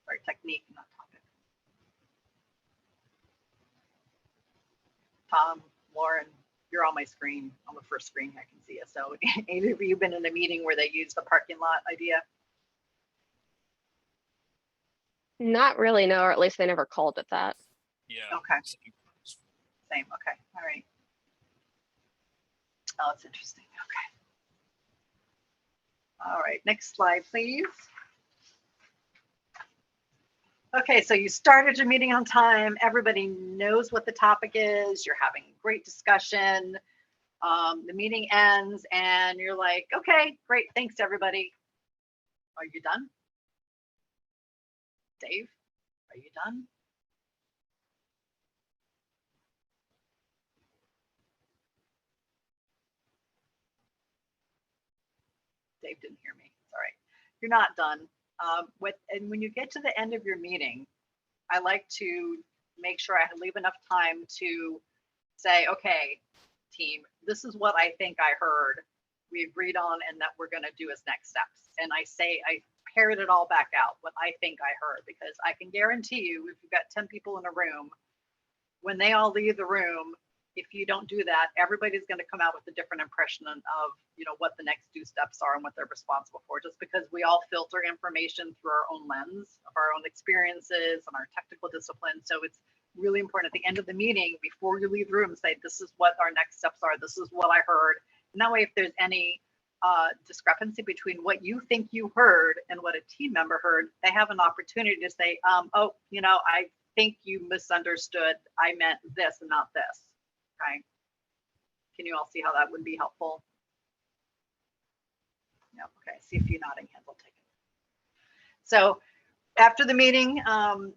Or technique, not topic. Tom, Lauren, you're on my screen, on the first screen. I can see you. So, any of you been in a meeting where they use the parking lot idea? Not really, no, or at least they never called it that. Yeah. Okay. Same. Okay. All right. Oh, it's interesting. Okay. All right. Next slide, please. Okay, so you started your meeting on time. Everybody knows what the topic is. You're having great discussion. The meeting ends and you're like, okay, great. Thanks, everybody. Are you done? Dave, are you done? Dave didn't hear me. Sorry. You're not done. And when you get to the end of your meeting, I like to make sure I leave enough time to say, okay, team, this is what I think I heard, we agreed on, and that we're going to do as next steps. And I parrot it all back out, what I think I heard, because I can guarantee you, if you've got 10 people in a room, when they all leave the room, if you don't do that, everybody's going to come out with a different impression of, what the next do steps are and what they're responsible for, just because we all filter information through our own lens of our own experiences and our technical discipline. So it's really important at the end of the meeting, before you leave the room, say, this is what our next steps are. This is what I heard. And that way, if there's any discrepancy between what you think you heard and what a team member heard, they have an opportunity to say, I think you misunderstood. I meant this and not this. Okay. Can you all see how that would be helpful? No. Okay. See a few nodding heads. I'll take it. So after the meeting,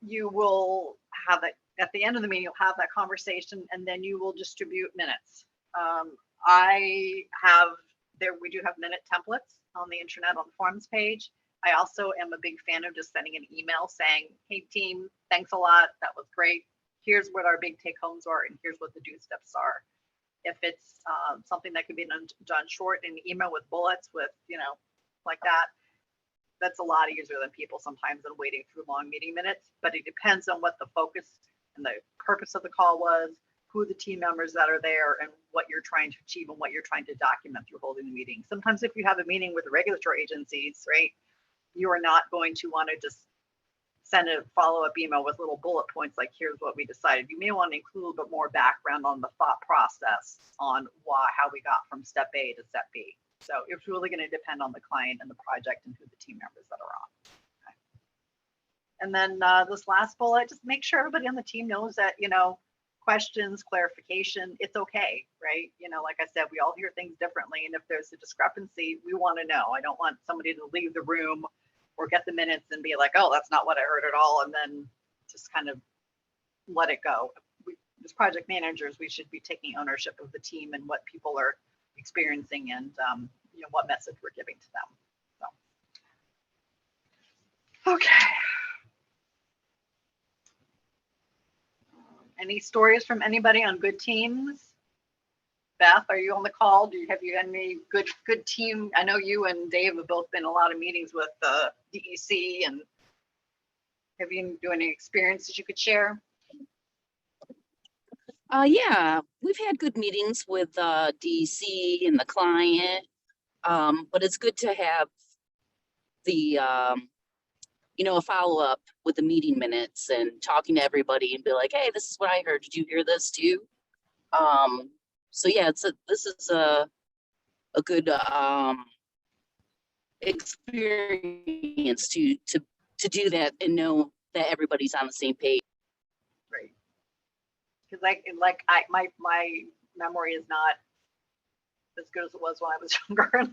you will have it at the end of the meeting. You'll have that conversation, and then you will distribute minutes. We do have minute templates on the internet on the forums page. I also am a big fan of just sending an email saying, hey team, thanks a lot. That was great. Here's what our big take homes are, and here's what the do steps are. If it's something that could be done short in the email with bullets with, like that, that's a lot easier than people sometimes than waiting through long meeting minutes. But it depends on what the focus and the purpose of the call was, who the team members that are there, and what you're trying to achieve and what you're trying to document through holding the meeting. Sometimes if you have a meeting with the regulatory agencies, right, you are not going to want to just send a follow-up email with little bullet points like, here's what we decided. You may want to include a little bit more background on the thought process on how we got from step A to step B. So it's really going to depend on the client and the project and who the team members that are on. Okay. And then this last bullet, just make sure everybody on the team knows that, questions, clarification, it's okay, right? Like I said, we all hear things differently. And if there's a discrepancy, we want to know. I don't want somebody to leave the room or get the minutes and be like, oh, that's not what I heard at all. And then just kind of let it go. As project managers, we should be taking ownership of the team and what people are experiencing and what message we're giving to them. So. Okay. Any stories from anybody on good teams? Beth, are you on the call? Have you had any good team? I know you and Dave have both been in a lot of meetings with the DEC, and have you do any experiences you could share? Yeah, we've had good meetings with DEC and the client, but it's good to have the a follow-up with the meeting minutes and talking to everybody and be like, hey, this is what I heard. Did you hear this too? So yeah, this is a good experience to do that and know that everybody's on the same page. Right. Because my memory is not as good as it was when I was younger. And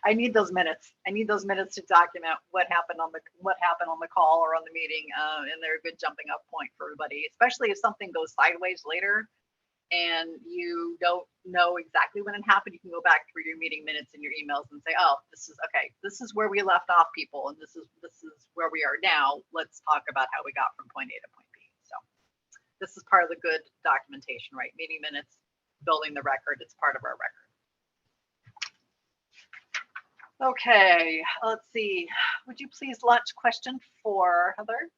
I need those minutes. I need those minutes to document what happened on the call or on the meeting, and they're a good jumping off point for everybody, especially if something goes sideways later and you don't know exactly when it happened. You can go back through your meeting minutes and your emails and say, oh, this is okay. This is where we left off, people, and this is where we are now. Let's talk about how we got from point A to point B. So this is part of the good documentation, right? Meeting minutes, building the record. It's part of our record. Okay, let's see. Would you please launch question 4, Heather?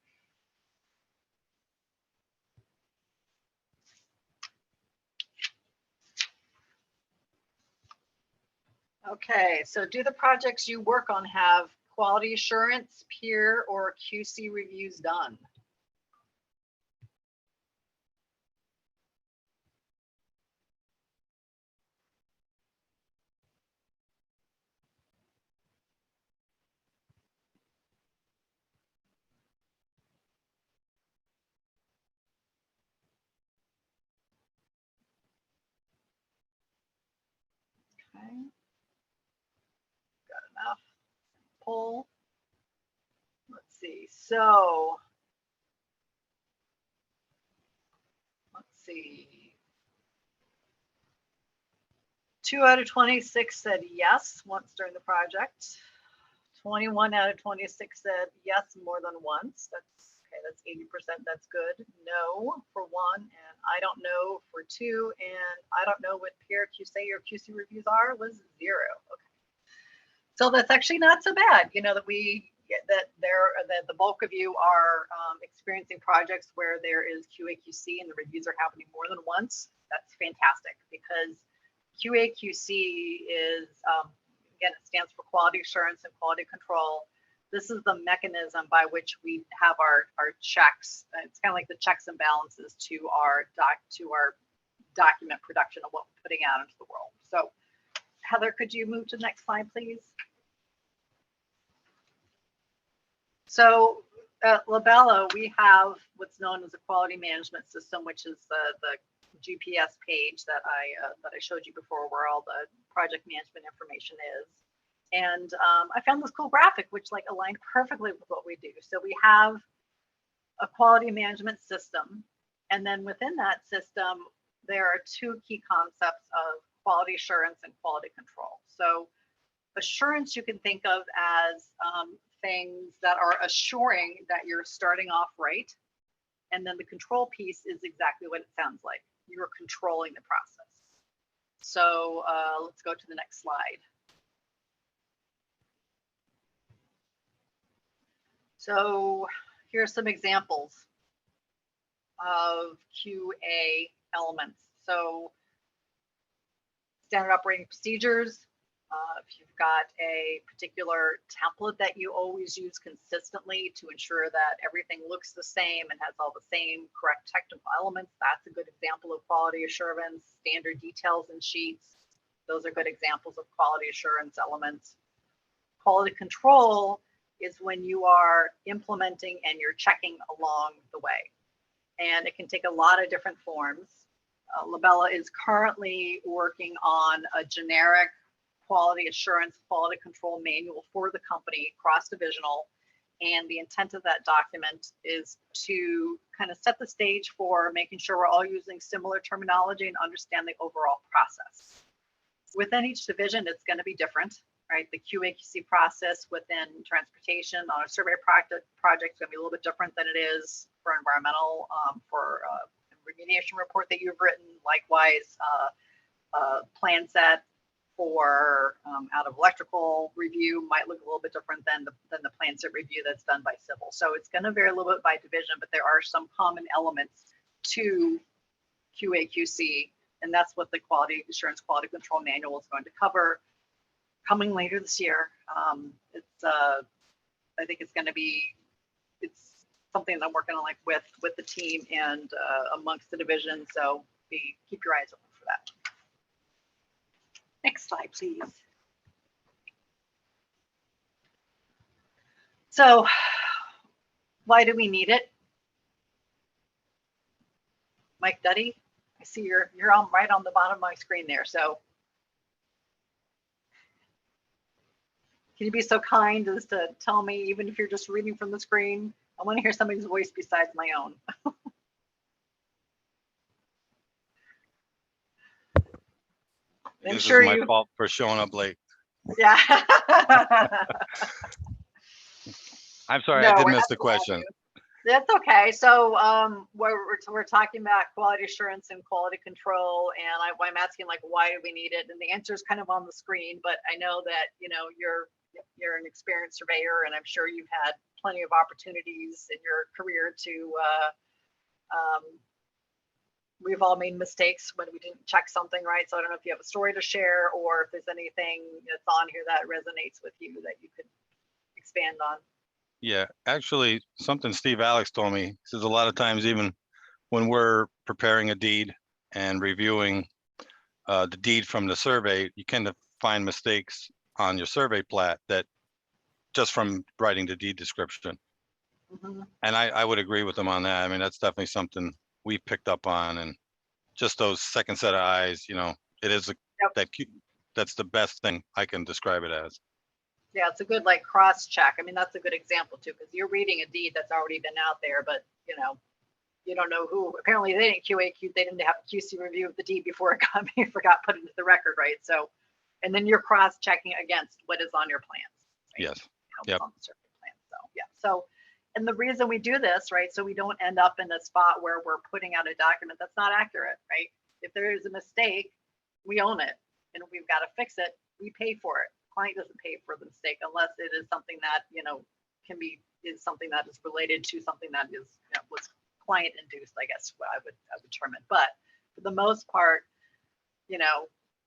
Okay, so do the projects you work on have quality assurance, peer, or QC reviews done? poll. Let's see, so. Let's see. 2 out of 26 said yes once during the project. 21 out of 26 said yes more than once. That's okay, that's 80%, that's good. No for 1, and I don't know for 2, and I don't know what peer QC or QC reviews are was 0. Okay. So that's actually not so bad, you know, that the bulk of you are experiencing projects where there is QA/QC and the reviews are happening more than once. That's fantastic, because QA/QC is, again, it stands for quality assurance and quality control. This is the mechanism by which we have our checks. It's kind of like the checks and balances to our document production of what we're putting out into the world. So Heather, could you move to the next slide, please? So at LaBella, we have what's known as a quality management system, which is the GPS page that I showed you before, where all the project management information is. And I found this cool graphic, which like aligned perfectly with what we do. So we have a quality management system, and then within that system, there are 2 key concepts of quality assurance and quality control. So assurance you can think of as things that are assuring that you're starting off right. And then the control piece is exactly what it sounds like. You're controlling the process. So let's go to the next slide. So here's some examples of QA elements. So standard operating procedures. If you've got a particular template that you always use consistently to ensure that everything looks the same and has all the same correct technical elements, that's a good example of quality assurance. Standard details and sheets, those are good examples of quality assurance elements. Quality control is when you are implementing and you're checking along the way. And it can take a lot of different forms. LaBella is currently working on a generic quality assurance, quality control manual for the company, cross-divisional. And the intent of that document is to kind of set the stage for making sure we're all using similar terminology and understand the overall process. Within each division, it's going to be different, right? The QA/QC process within transportation on a survey project is going to be a little bit different than it is for environmental, for a remediation report that you've written. Likewise, plan set for out of electrical review might look a little bit different than the plan set review that's done by civil. So it's going to vary a little bit by division, but there are some common elements to QA/QC, and that's what the quality assurance quality control manual is going to cover. Coming later this year. I think it's going to be, it's something that I'm working on with the team and amongst the division. So keep your eyes open for that. Next slide, please. So why do we need it? Mike Duddy, I see you're on right on the bottom of my screen there. So can you be so kind as to tell me, even if you're just reading from the screen, I want to hear somebody's voice besides my own. This is my fault for showing up late. Yeah. I'm sorry, I did miss the question. That's okay. So we're talking about quality assurance and quality control, and I'm asking like, why do we need it? And the answer is kind of on the screen, but I know that you're an experienced surveyor, and I'm sure you've had plenty of opportunities in your career to we've all made mistakes when we didn't check something right. So I don't know if you have a story to share, or if there's anything that's on here that resonates with you that you could expand on. Yeah, actually, something Steve Alex told me, he says a lot of times, even when we're preparing a deed and reviewing the deed from the survey, you can find mistakes on your survey plat that just from writing the deed description. Mm-hmm. And I would agree with them on that. I mean, that's definitely something we picked up on, and just those second set of eyes, it is that's the best thing I can describe it as. Yeah, it's a good like cross check. I mean, that's a good example too, because you're reading a deed that's already been out there, but you don't know who. Apparently, they didn't they didn't have a QC review of the deed before it got put into the record, right? So, and then you're cross checking against what is on your plans. Right? Yes. How Yep. it's on the circuit plan. So yeah. So, and the reason we do this, right? So we don't end up in a spot where we're putting out a document that's not accurate, right? If there is a mistake, we own it, and we've got to fix it. We pay for it. Client doesn't pay for the mistake unless it is something that is something that is related to something that is was client induced, I guess what I would term it. But for the most part,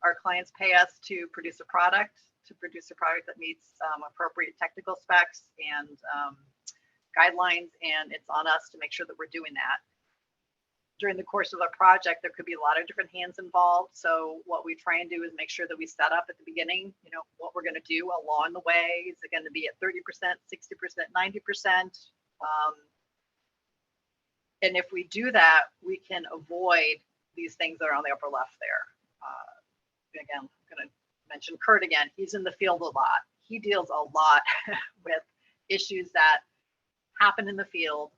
our clients pay us to produce a product that meets appropriate technical specs and guidelines, and it's on us to make sure that we're doing that. During the course of a project, there could be a lot of different hands involved. So what we try and do is make sure that we set up at the beginning, what we're going to do along the way. Is it going to be at 30%, 60%, 90%? And if we do that, we can avoid these things that are on the upper left there. Again, I'm going to mention Kurt again. He's in the field a lot. He deals a lot with issues that happen in the field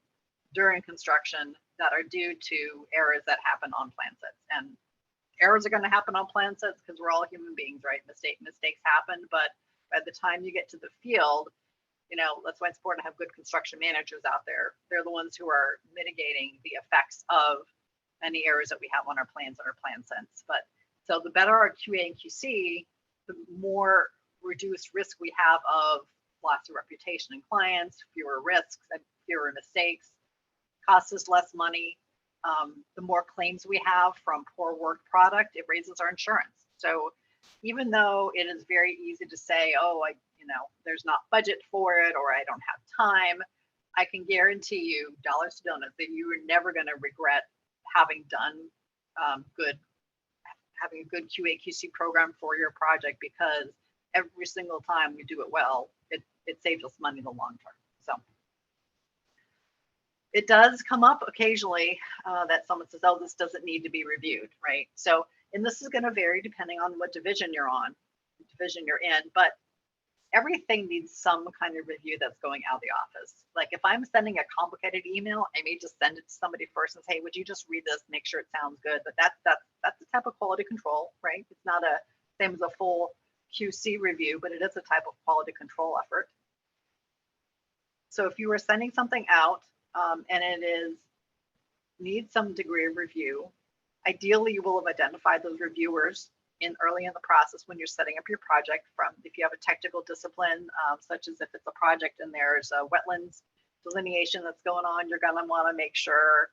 during construction that are due to errors that happen on plan sets. And errors are going to happen on plan sets because we're all human beings, right? Mistakes happen, but by the time you get to the field, that's why it's important to have good construction managers out there. They're the ones who are mitigating the effects of any errors that we have on our plans and our plan sets. But so the better our QA and QC, the more reduced risk we have of loss of reputation in clients, fewer risks and fewer mistakes. Costs us less money. The more claims we have from poor work product, it raises our insurance. So even though it is very easy to say, oh, there's not budget for it, or I don't have time, I can guarantee you, dollars to donuts, that you are never going to regret having done having a good QA QC program for your project, because every single time we do it well, it saves us money in the long term. So it does come up occasionally that someone says, oh, this doesn't need to be reviewed, right? So, and this is going to vary depending on what division you're in, but everything needs some kind of review that's going out of the office. Like if I'm sending a complicated email, I may just send it to somebody first and say, would you just read this, make sure it sounds good? But that's the type of quality control, right? It's not a same as a full QC review, but it is a type of quality control effort. So if you are sending something out and it needs some degree of review, ideally you will have identified those reviewers early in the process when you're setting up your project. From if you have a technical discipline, such as if it's a project and there's a wetlands delineation that's going on, you're going to want to make sure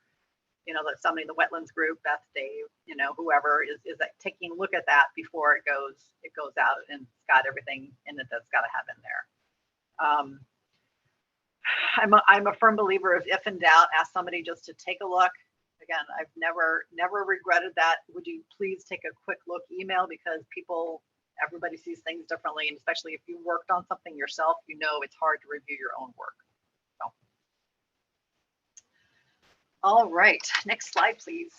that somebody in the wetlands group, Beth, Dave, whoever is taking a look at that before it goes out and it's got everything in it that's got to have in there. I'm a firm believer of, if in doubt, ask somebody just to take a look. Again, I've never regretted that. Would you please take a quick look email, because everybody sees things differently, and especially if you worked on something yourself, it's hard to review your own work. So. All right, next slide, please.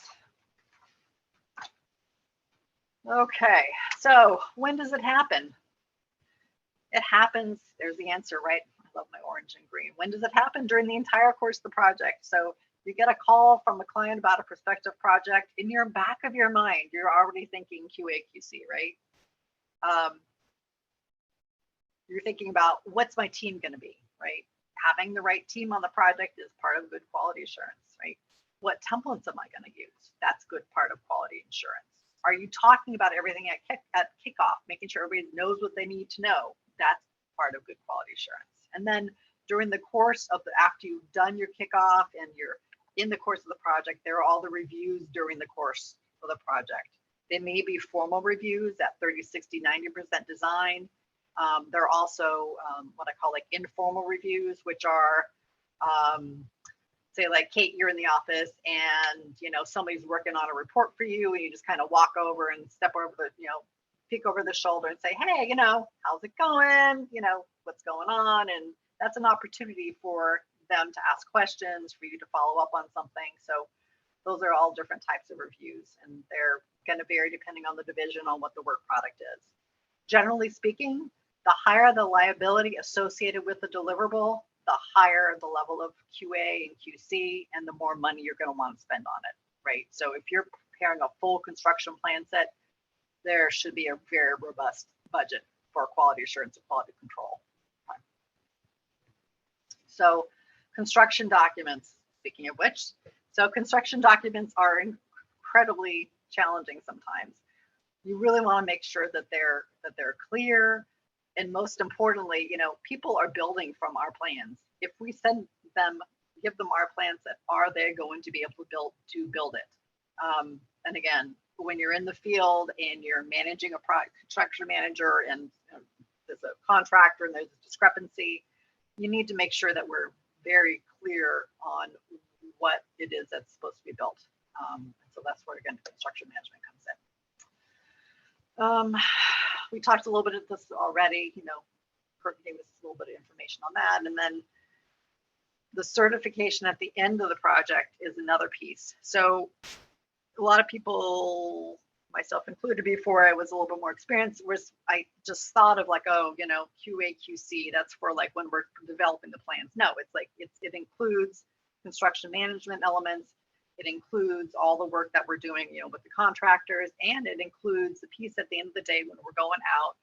Okay, so when does it happen? It happens, there's the answer, right? I love my orange and green. When does it happen? During the entire course of the project. So you get a call from a client about a prospective project. In your back of your mind, you're already thinking QA, QC, right? You're thinking about, what's my team going to be, right? Having the right team on the project is part of good quality assurance, right? What templates am I going to use? That's good part of quality assurance. Are you talking about everything at kickoff, making sure everybody knows what they need to know? That's part of good quality assurance. And then during the course of after you've done your kickoff and you're in the course of the project, there are all the reviews during the course of the project. They may be formal reviews at 30, 60, 90% design. There are also what I call like informal reviews, which are, say like Kate, you're in the office and somebody's working on a report for you, and you just kind of walk over and step over the, peek over the shoulder and say, hey, how's it going? What's going on? And that's an opportunity for them to ask questions, for you to follow up on something. So those are all different types of reviews, and they're going to vary depending on the division, on what the work product is. Generally speaking, the higher the liability associated with the deliverable, the higher the level of QA and QC, and the more money you're going to want to spend on it, right? So if you're preparing a full construction plan set, there should be a very robust budget for quality assurance and quality control. So construction documents, speaking of which, so construction documents are incredibly challenging sometimes. You really want to make sure that they're clear, and most importantly, you know, people are building from our plans. If we send them, give them our plan set, are they going to be able to build it? And again, when you're in the field and you're managing a construction manager, and you know, there's a contractor and there's a discrepancy, you need to make sure that we're very clear on what it is that's supposed to be built. So that's where, again, construction management comes in. We talked a little bit of this already, you know, Kurt gave us a little bit of information on that. And then the certification at the end of the project is another piece. So a lot of people, myself included, before I was a little bit more experienced, I just thought of like, oh, you know, QA, QC, that's for like when we're developing the plans. No, it's like, it includes construction management elements. It includes all the work that we're doing, you know, with the contractors, and it includes the piece at the end of the day when we're going out,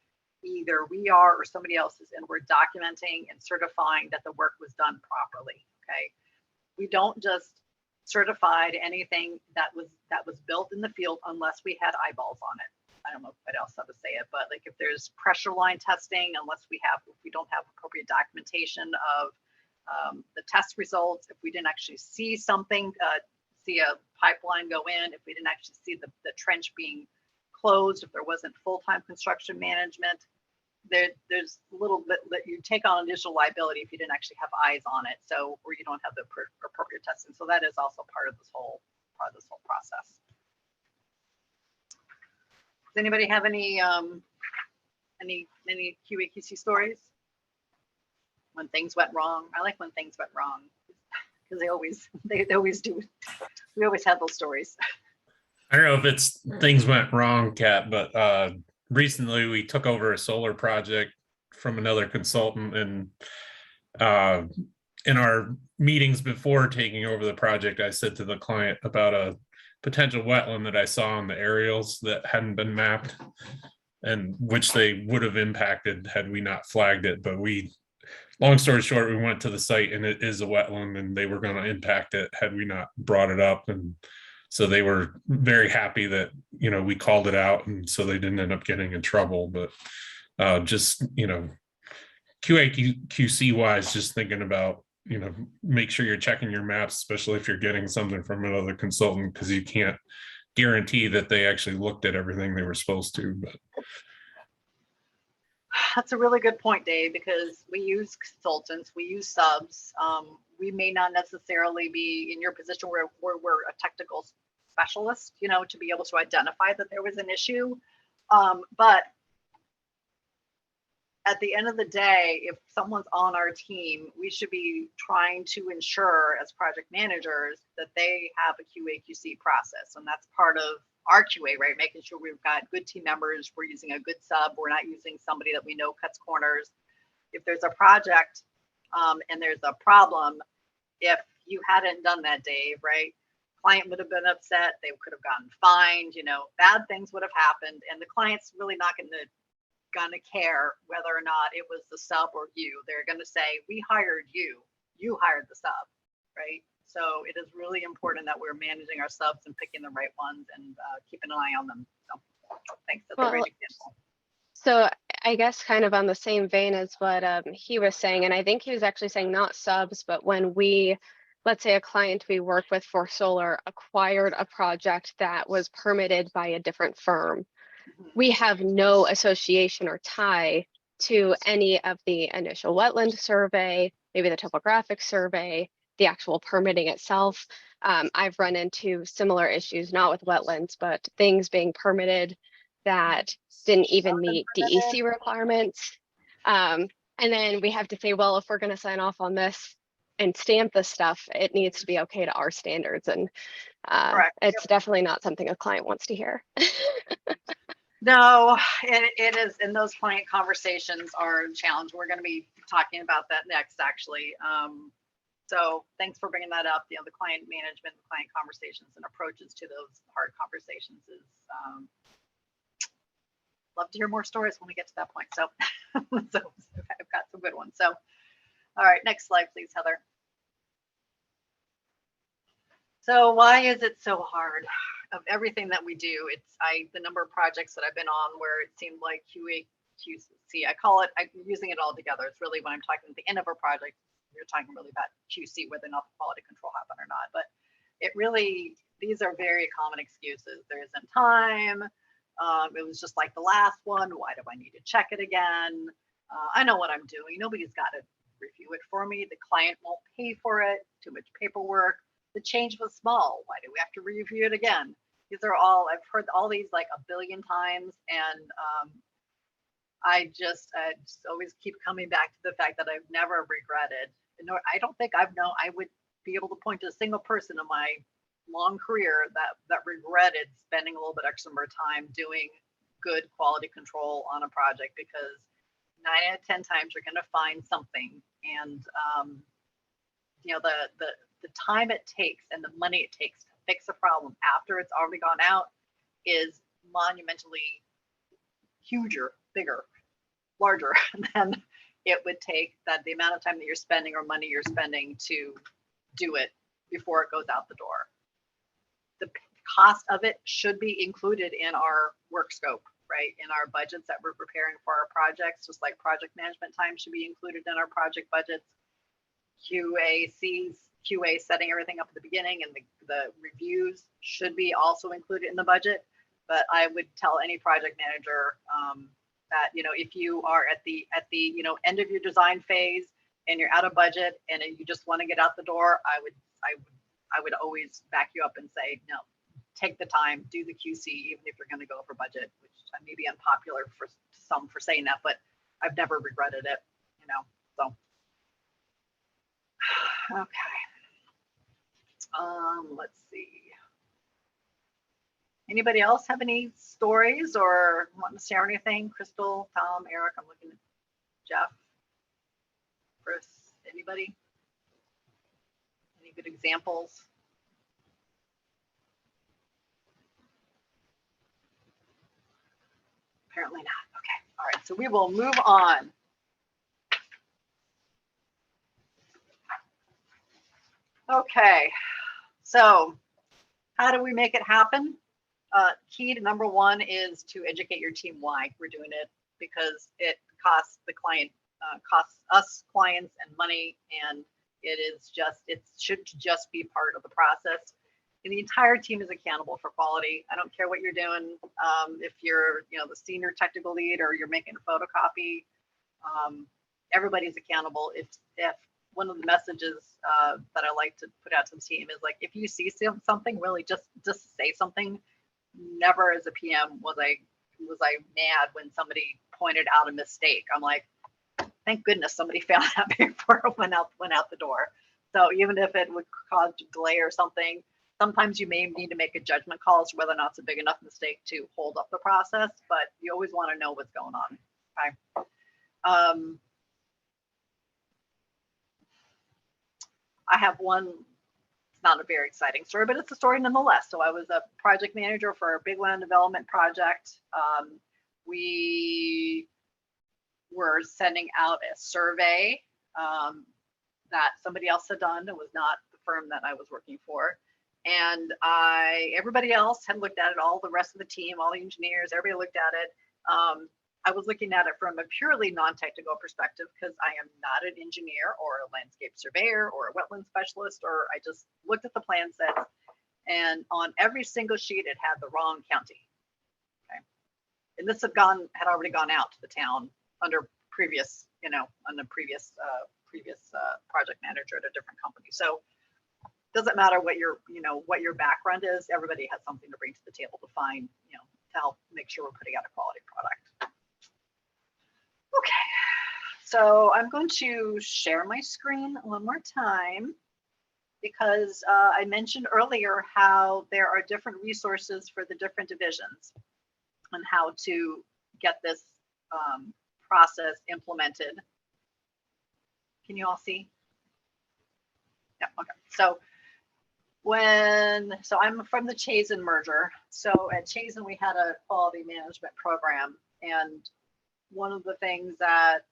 either we are or somebody else is, and we're documenting and certifying that the work was done properly. Okay, we don't just certify anything that was built in the field unless we had eyeballs on it. I don't know what else how to say it, but like if there's pressure line testing, if we don't have appropriate documentation of the test results, if we didn't actually see something, see a pipeline go in, if we didn't actually see the trench being closed, if there wasn't full-time construction management, there's a little bit that you take on additional liability if you didn't actually have eyes on it. So, or you don't have the appropriate testing. So that is also part of this whole process. Does anybody have any QA/QC stories when things went wrong? I like when things went wrong because they always do. We always have those stories. I don't know if it's things went wrong, Kat, but recently we took over a solar project from another consultant, and in our meetings before taking over the project, I said to the client about a potential wetland that I saw on the aerials that hadn't been mapped, and which they would have impacted had we not flagged it. But long story short, we went to the site and it is a wetland, and they were going to impact it had we not brought it up. And so they were very happy that, you know, we called it out, and so they didn't end up getting in trouble. But just, you know, QA/QC wise, just thinking about, you know, make sure you're checking your maps, especially if you're getting something from another consultant, because you can't guarantee that they actually looked at everything they were supposed to. But that's a really good point, Dave, because we use consultants, we use subs. We may not necessarily be in your position where we're a technical specialist, you know, to be able to identify that there was an issue. But at the end of the day, if someone's on our team, we should be trying to ensure as project managers that they have a QA/QC process. And that's part of our QA, right? Making sure we've got good team members, we're using a good sub, we're not using somebody that we know cuts corners. If there's a project and there's a problem, if you hadn't done that, Dave, right? Client would have been upset, they could have gotten fined, you know, bad things would have happened, and the client's really not gonna care whether or not it was the sub or you. They're gonna say, we hired you, you hired the sub, right? So it is really important that we're managing our subs and picking the right ones and keeping an eye on them. So thanks, that's a great example. So I guess kind of on the same vein as what he was saying, and I think he was actually saying not subs, but when let's say a client we work with for solar acquired a project that was permitted by a different firm, we have no association or tie to any of the initial wetland survey, maybe the topographic survey, the actual permitting itself. I've run into similar issues, not with wetlands, but things being permitted that didn't even meet DEC requirements. And then we have to say, well, if we're going to sign off on this and stamp this stuff, it needs to be okay to our standards. And it's definitely not something a client wants to hear. No, it is, and those client conversations are a challenge. We're going to be talking about that next, actually. So thanks for bringing that up. You know, the client management, the client conversations and approaches to those hard conversations is, love to hear more stories when we get to that point. So, so I've got some good ones. So, all right, next slide, please, Heather. So why is it so hard? Of everything that we do, the number of projects that I've been on where it seemed like QA, QC, I'm using it all together. It's really when I'm talking at the end of a project, you're talking really about QC, whether or not the quality control happened or not. But it really, these are very common excuses. There isn't time. It was just like the last one. Why do I need to check it again? I know what I'm doing. Nobody's got to review it for me. The client won't pay for it. Too much paperwork. The change was small. Why do we have to review it again? These are all, I've heard all these like a billion times. And I just always keep coming back to the fact that I've never regretted. I don't think I would be able to point to a single person in my long career that regretted spending a little bit extra more time doing good quality control on a project, because 9 out of 10 times you're going to find something. And you know, the time it takes and the money it takes to fix a problem after it's already gone out is monumentally bigger, larger than it would take the amount of time that you're spending or money you're spending to do it before it goes out the door. The cost of it should be included in our work scope, right? In our budgets that we're preparing for our projects, just like project management time should be included in our project budgets. QA setting everything up at the beginning, and the reviews should be also included in the budget. But I would tell any project manager that, you know, if you are at the you know, end of your design phase and you're out of budget and you just want to get out the door, I would always back you up and say, no, take the time, do the QC, even if you're going to go over budget, which may be unpopular for some for saying that, but I've never regretted it, you know. So okay. Let's see. Anybody else have any stories or want to share anything? Crystal, Tom, Eric, I'm looking at Jeff, Chris, anybody? Any good examples? Apparently not. Okay. All right. So we will move on. Okay. So how do we make it happen? Key to number one is to educate your team why we're doing it, because it costs the client, costs us clients and money, and it should just be part of the process. And the entire team is accountable for quality. I don't care what you're doing. If you're, you know, the senior technical lead or you're making a photocopy, everybody's accountable. If one of the messages that I like to put out to the team is like, if you see something, really just say something. Never as a PM was I mad when somebody pointed out a mistake. I'm like, thank goodness somebody found that before it went out the door. So even if it would cause delay or something, sometimes you may need to make a judgment call as to whether or not it's a big enough mistake to hold up the process, but you always want to know what's going on. Okay. I have one, it's not a very exciting story, but it's a story nonetheless. So I was a project manager for a big land development project. We were sending out a survey that somebody else had done. It was not the firm that I was working for. And everybody else had looked at it, all the rest of the team, all the engineers, everybody looked at it. I was looking at it from a purely non-technical perspective because I am not an engineer or a landscape surveyor or a wetland specialist, or I just looked at the plan sets, and on every single sheet it had the wrong county. Okay. And this had already gone out to the town under previous, previous project manager at a different company. So doesn't matter what your background is, everybody has something to bring to the table to find, to help make sure we're putting out a quality product. Okay, so I'm going to share my screen one more time because I mentioned earlier how there are different resources for the different divisions. on how to get this process implemented. Can you all see? Yeah, okay. So I'm from the Chazen merger. So at Chazen, we had a quality management program, and one of the things that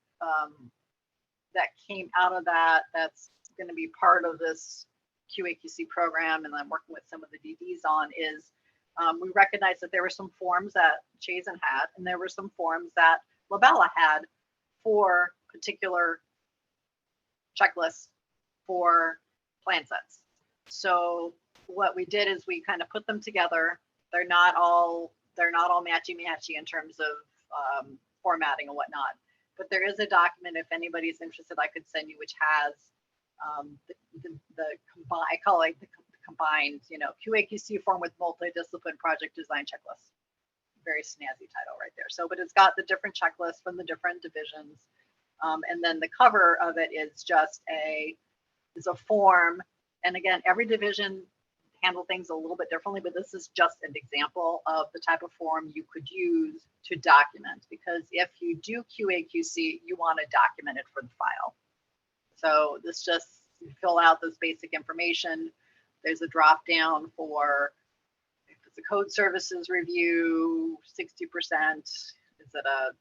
that came out of that's going to be part of this QAQC program, and I'm working with some of the DDs on, is we recognized that there were some forms that Chazen had, and there were some forms that LaBella had for particular checklists for plan sets. So what we did is we kind of put them together. They're not all matchy-matchy in terms of formatting and whatnot. But there is a document, if anybody's interested, I could send you, which has I call it the combined, QAQC form with multidiscipline project design checklist. Very snazzy title right there. So, but it's got the different checklists from the different divisions. And then the cover of it is just a form. And again, every division handle things a little bit differently, but this is just an example of the type of form you could use to document, because if you do QAQC, you want to document it for the file. So this just, you fill out this basic information. There's a drop down for if it's a code services review, 60%. Is it a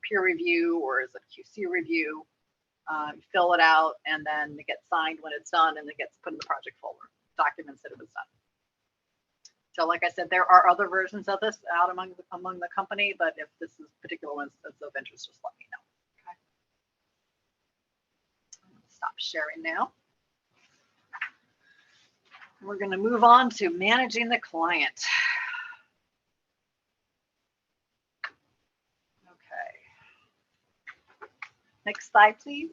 peer review or is it QC review? You fill it out, and then it gets signed when it's done, and it gets put in the project folder. Documents that it was done. So, like I said, there are other versions of this out among the company, but if this is particular one that's of interest, just let me know. Okay. I'm gonna stop sharing now. We're going to move on to managing the client. Okay. Next slide, please.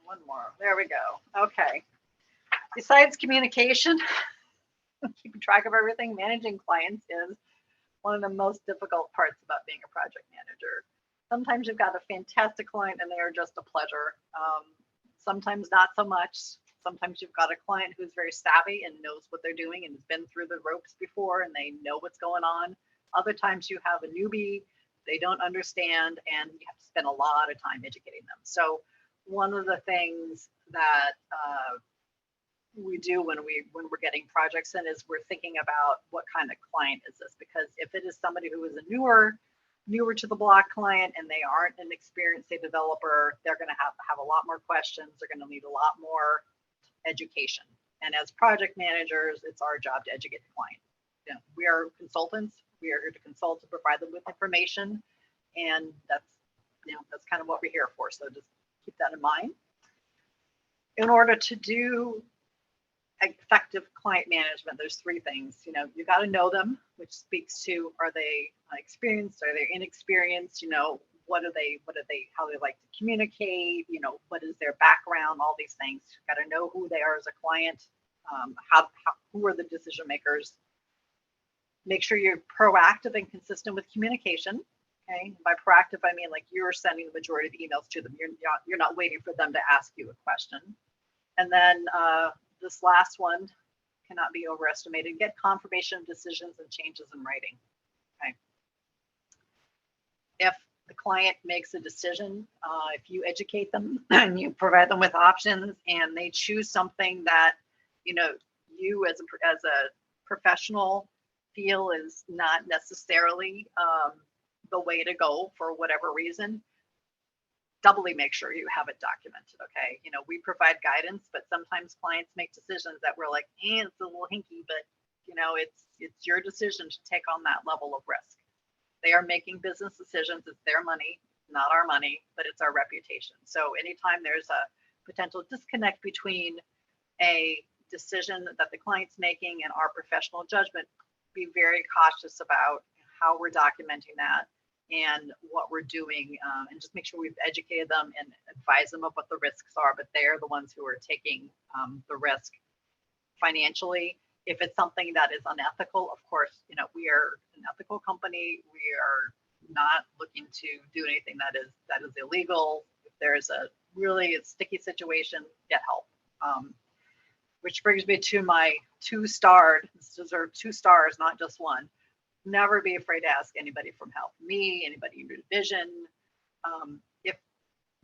One more. There we go. Okay. Besides communication, keeping track of everything, managing clients is one of the most difficult parts about being a project manager. Sometimes you've got a fantastic client and they are just a pleasure. Sometimes not so much. Sometimes you've got a client who's very savvy and knows what they're doing and has been through the ropes before and they know what's going on. Other times you have a newbie, they don't understand, and you have to spend a lot of time educating them. So one of the things that we do when we're getting projects in is we're thinking about what kind of client is this, because if it is somebody who is a newer to the block client and they aren't an experienced developer, they're going to have a lot more questions. They're going to need a lot more education. And as project managers, it's our job to educate the client. We are consultants. We are here to consult, to provide them with information, and that's kind of what we're here for. So just keep that in mind. In order to do effective client management, there's three things. You got to know them, which speaks to, are they experienced, are they inexperienced, what are they, how they like to communicate, what is their background, all these things. You got to know who they are as a client, who are the decision makers. Make sure you're proactive and consistent with communication. Okay, by proactive, I mean like you're sending the majority of the emails to them. You're not waiting for them to ask you a question. And then this last one cannot be overestimated. Get confirmation of decisions and changes in writing. Okay. If the client makes a decision, if you educate them and you provide them with options, and they choose something that you as a professional feel is not necessarily the way to go for whatever reason, doubly make sure you have it documented. Okay, we provide guidance, but sometimes clients make decisions that we're like, it's a little hinky, but it's your decision to take on that level of risk. They are making business decisions. It's their money, not our money, but it's our reputation. So anytime there's a potential disconnect between a decision that the client's making and our professional judgment, be very cautious about how we're documenting that and what we're doing, and just make sure we've educated them and advise them of what the risks are, but they're the ones who are taking the risk financially. If it's something that is unethical, of course, we are an ethical company. We are not looking to do anything that is illegal. If there's a really sticky situation, get help. which brings me to my 2-starred. This deserves 2 stars, not just 1. Never be afraid to ask anybody for help. Me, anybody in your division. If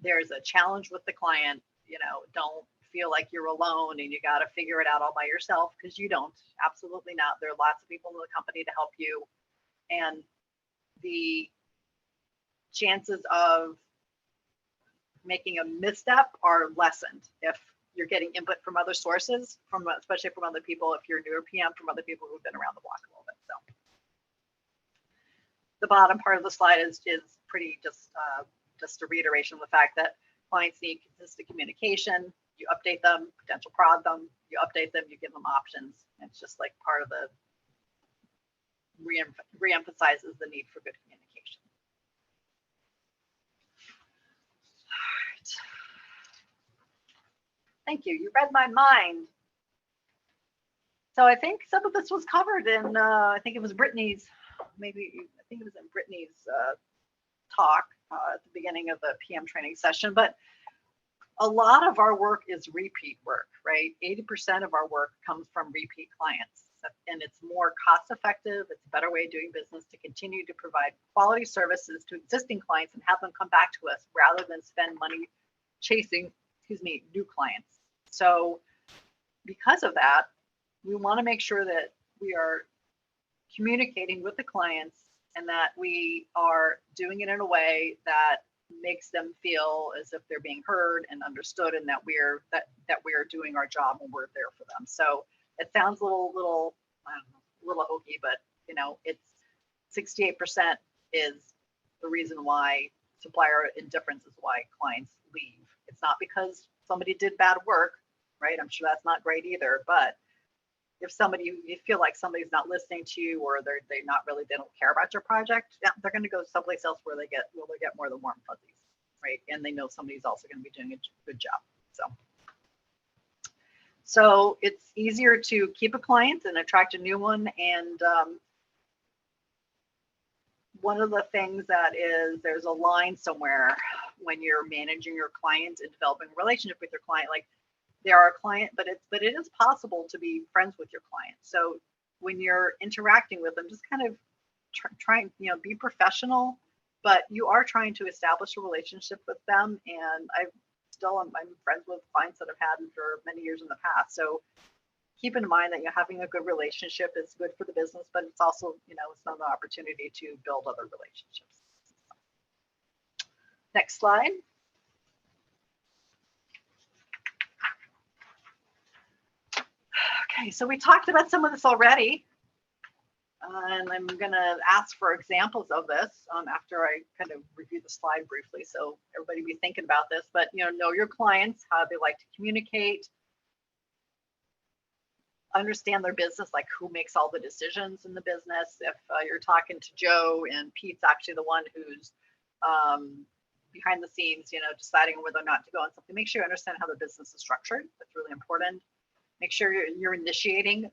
there's a challenge with the client, don't feel like you're alone and you got to figure it out all by yourself, because you don't. Absolutely not. There are lots of people in the company to help you, and the chances of making a misstep are lessened if you're getting input from other sources, especially from other people. If you're a newer PM, from other people who've been around the block a little bit. So the bottom part of the slide is pretty just a reiteration of the fact that clients need consistent communication. You update them, potential prod them, you update them, you give them options. It's just like part of the re-emphasizes the need for good communication. All right. Thank you. You read my mind. So I think some of this was covered in, I think it was Brittany's, I think it was in Brittany's talk at the beginning of the PM training session, but a lot of our work is repeat work, right? 80% of our work comes from repeat clients, and it's more cost effective. It's a better way of doing business to continue to provide quality services to existing clients and have them come back to us rather than spend money chasing, new clients. So because of that, we want to make sure that we are communicating with the clients and that we are doing it in a way that makes them feel as if they're being heard and understood, and that we're doing our job when we're there for them. So it sounds a little I don't know, a little hokey, but it's 68% is the reason why supplier indifference is why clients leave. It's not because somebody did bad work, right? I'm sure that's not great either, but if you feel like somebody's not listening to you, or they don't care about your project, yeah, they're going to go someplace else where they get more of the warm fuzzies, right? And they know somebody's also going to be doing a good job. So it's easier to keep a client and attract a new one. And one of the things that is, there's a line somewhere when you're managing your client and developing a relationship with your client, like, they are a client, but it is possible to be friends with your client. So when you're interacting with them, just kind of trying, be professional, but you are trying to establish a relationship with them. And I'm friends with clients that I've had for many years in the past. So keep in mind that you're having a good relationship is good for the business, but it's also, it's another opportunity to build other relationships. Next slide. Okay, so we talked about some of this already, and I'm going to ask for examples of this after I kind of review the slide briefly, so everybody be thinking about this. But know your clients, how they like to communicate, understand their business, like who makes all the decisions in the business. If you're talking to Joe and Pete's actually the one who's behind the scenes, deciding whether or not to go on something, make sure you understand how the business is structured. That's really important. Make sure you're initiating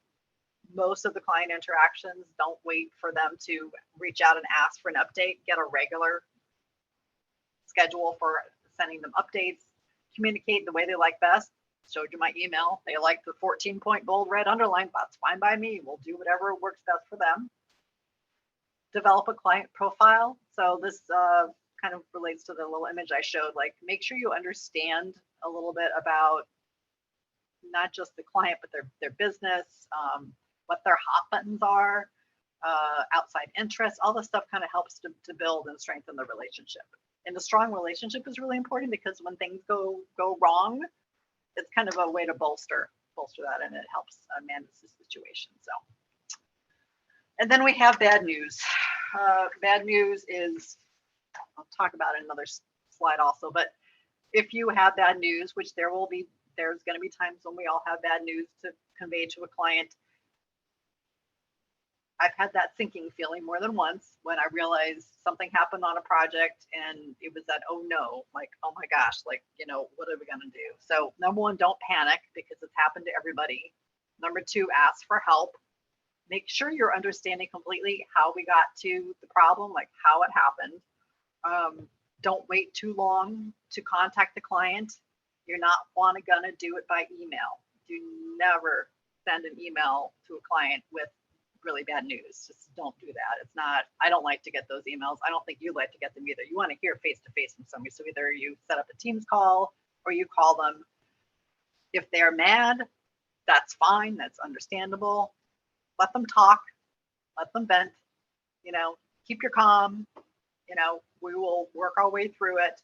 most of the client interactions. Don't wait for them to reach out and ask for an update. Get a regular schedule for sending them updates. Communicate the way they like best. Showed you my email. They like the 14-point bold red underline. That's fine by me. We'll do whatever works best for them. Develop a client profile. So this kind of relates to the little image I showed. Like, make sure you understand a little bit about not just the client, but their business, what their hot buttons are, outside interests. All this stuff kind of helps to build and strengthen the relationship. And the strong relationship is really important, because when things go wrong, it's kind of a way to bolster that, and it helps manage the situation. So, and then we have bad news. Bad news is, I'll talk about it in another slide also, but if you have bad news, which there's going to be times when we all have bad news to convey to a client. I've had that sinking feeling more than once when I realized something happened on a project and it was that, oh no, like, oh my gosh, like, what are we going to do? So number one, don't panic, because it's happened to everybody. Number two, ask for help. Make sure you're understanding completely how we got to the problem, like how it happened. Don't wait too long to contact the client. You're not gonna do it by email. do never send an email to a client with really bad news. Just don't do that. It's not, I don't like to get those emails. I don't think you like to get them either. You want to hear face to face from somebody. So either you set up a Teams call or you call them. If they're mad, that's fine. That's understandable. Let them talk, let them vent, you know, keep your calm, you know, we will work our way through it.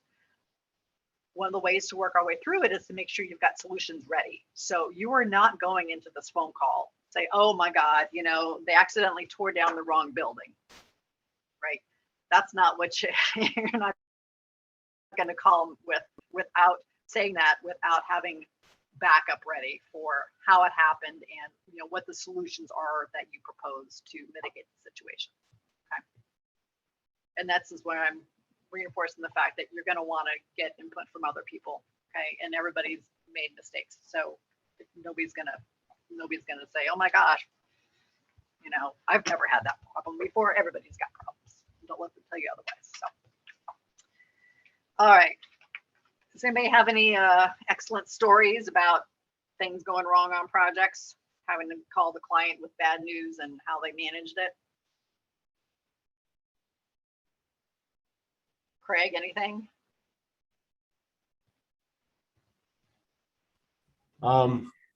One of the ways to work our way through it is to make sure you've got solutions ready. So you are not going into this phone call, say, oh my God, you know, they accidentally tore down the wrong building, right? That's not what you're not going to call them without saying that, without having backup ready for how it happened and, you know, what the solutions are that you propose to mitigate the situation. Okay. And that's just where I'm reinforcing the fact that you're going to want to get input from other people. Okay. And everybody's made mistakes. So nobody's going to say, oh my gosh, you know, I've never had that problem before. Everybody's got problems. Don't let them tell you otherwise. So, all right. Does anybody have any excellent stories about things going wrong on projects, having to call the client with bad news and how they managed it? Craig, anything?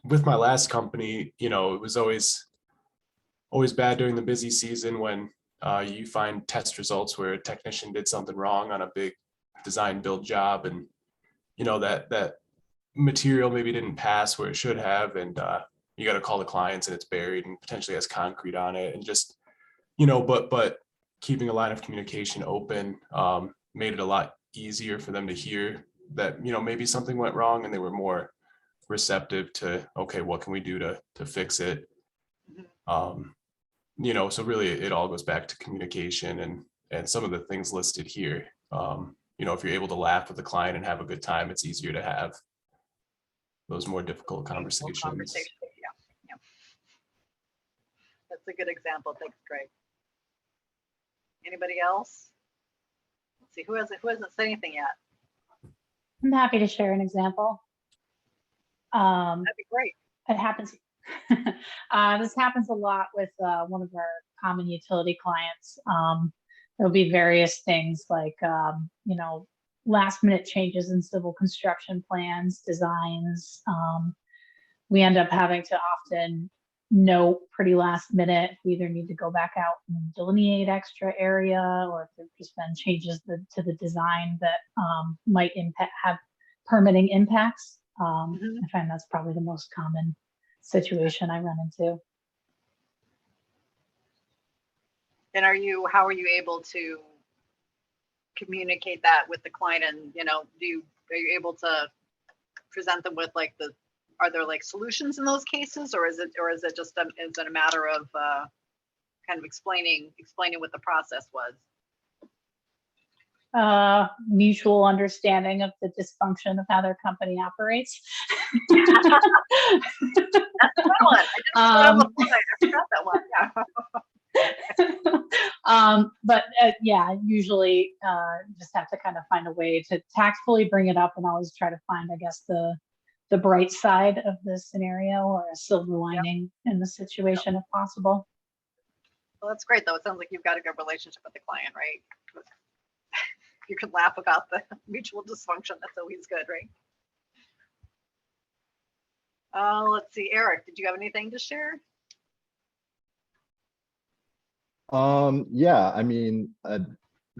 With my last company, you know, it was always bad during the busy season when you find test results where a technician did something wrong on a big design build job, and you know that material maybe didn't pass where it should have, and you got to call the clients and it's buried and potentially has concrete on it, and just, you know, but keeping a line of communication open made it a lot easier for them to hear that, you know, maybe something went wrong, and they were more receptive to, okay, what can we do to fix it? You know, so really it all goes back to communication and some of the things listed here. You know, if you're able to laugh with the client and have a good time, it's easier to have those more difficult conversations. Yeah. That's a good example. Thanks, Greg. Anybody else? Let's see, who hasn't said anything yet? I'm happy to share an example. That'd be great. It happens. This happens a lot with one of our common utility clients. There'll be various things like, you know, last minute changes in civil construction plans, designs. We end up having to often note pretty last minute. We either need to go back out and delineate extra area, or if there's just been changes to the design that might have permitting impacts. I find that's probably the most common situation I run into. And how are you able to communicate that with the client? And, you know, are you able to present them with like are there like solutions in those cases, or is it just is it a matter of kind of explaining what the process was? Mutual understanding of the dysfunction of how their company operates. That's a good one. I forgot that one. Yeah. But yeah, usually just have to kind of find a way to tactfully bring it up, and always try to find, I guess, the bright side of the scenario, or a silver lining in the situation if possible. Well, that's great though. It sounds like you've got a good relationship with the client, right? You can laugh about the mutual dysfunction. That's always good, right? Let's see, Eric, did you have anything to share? Yeah, I mean,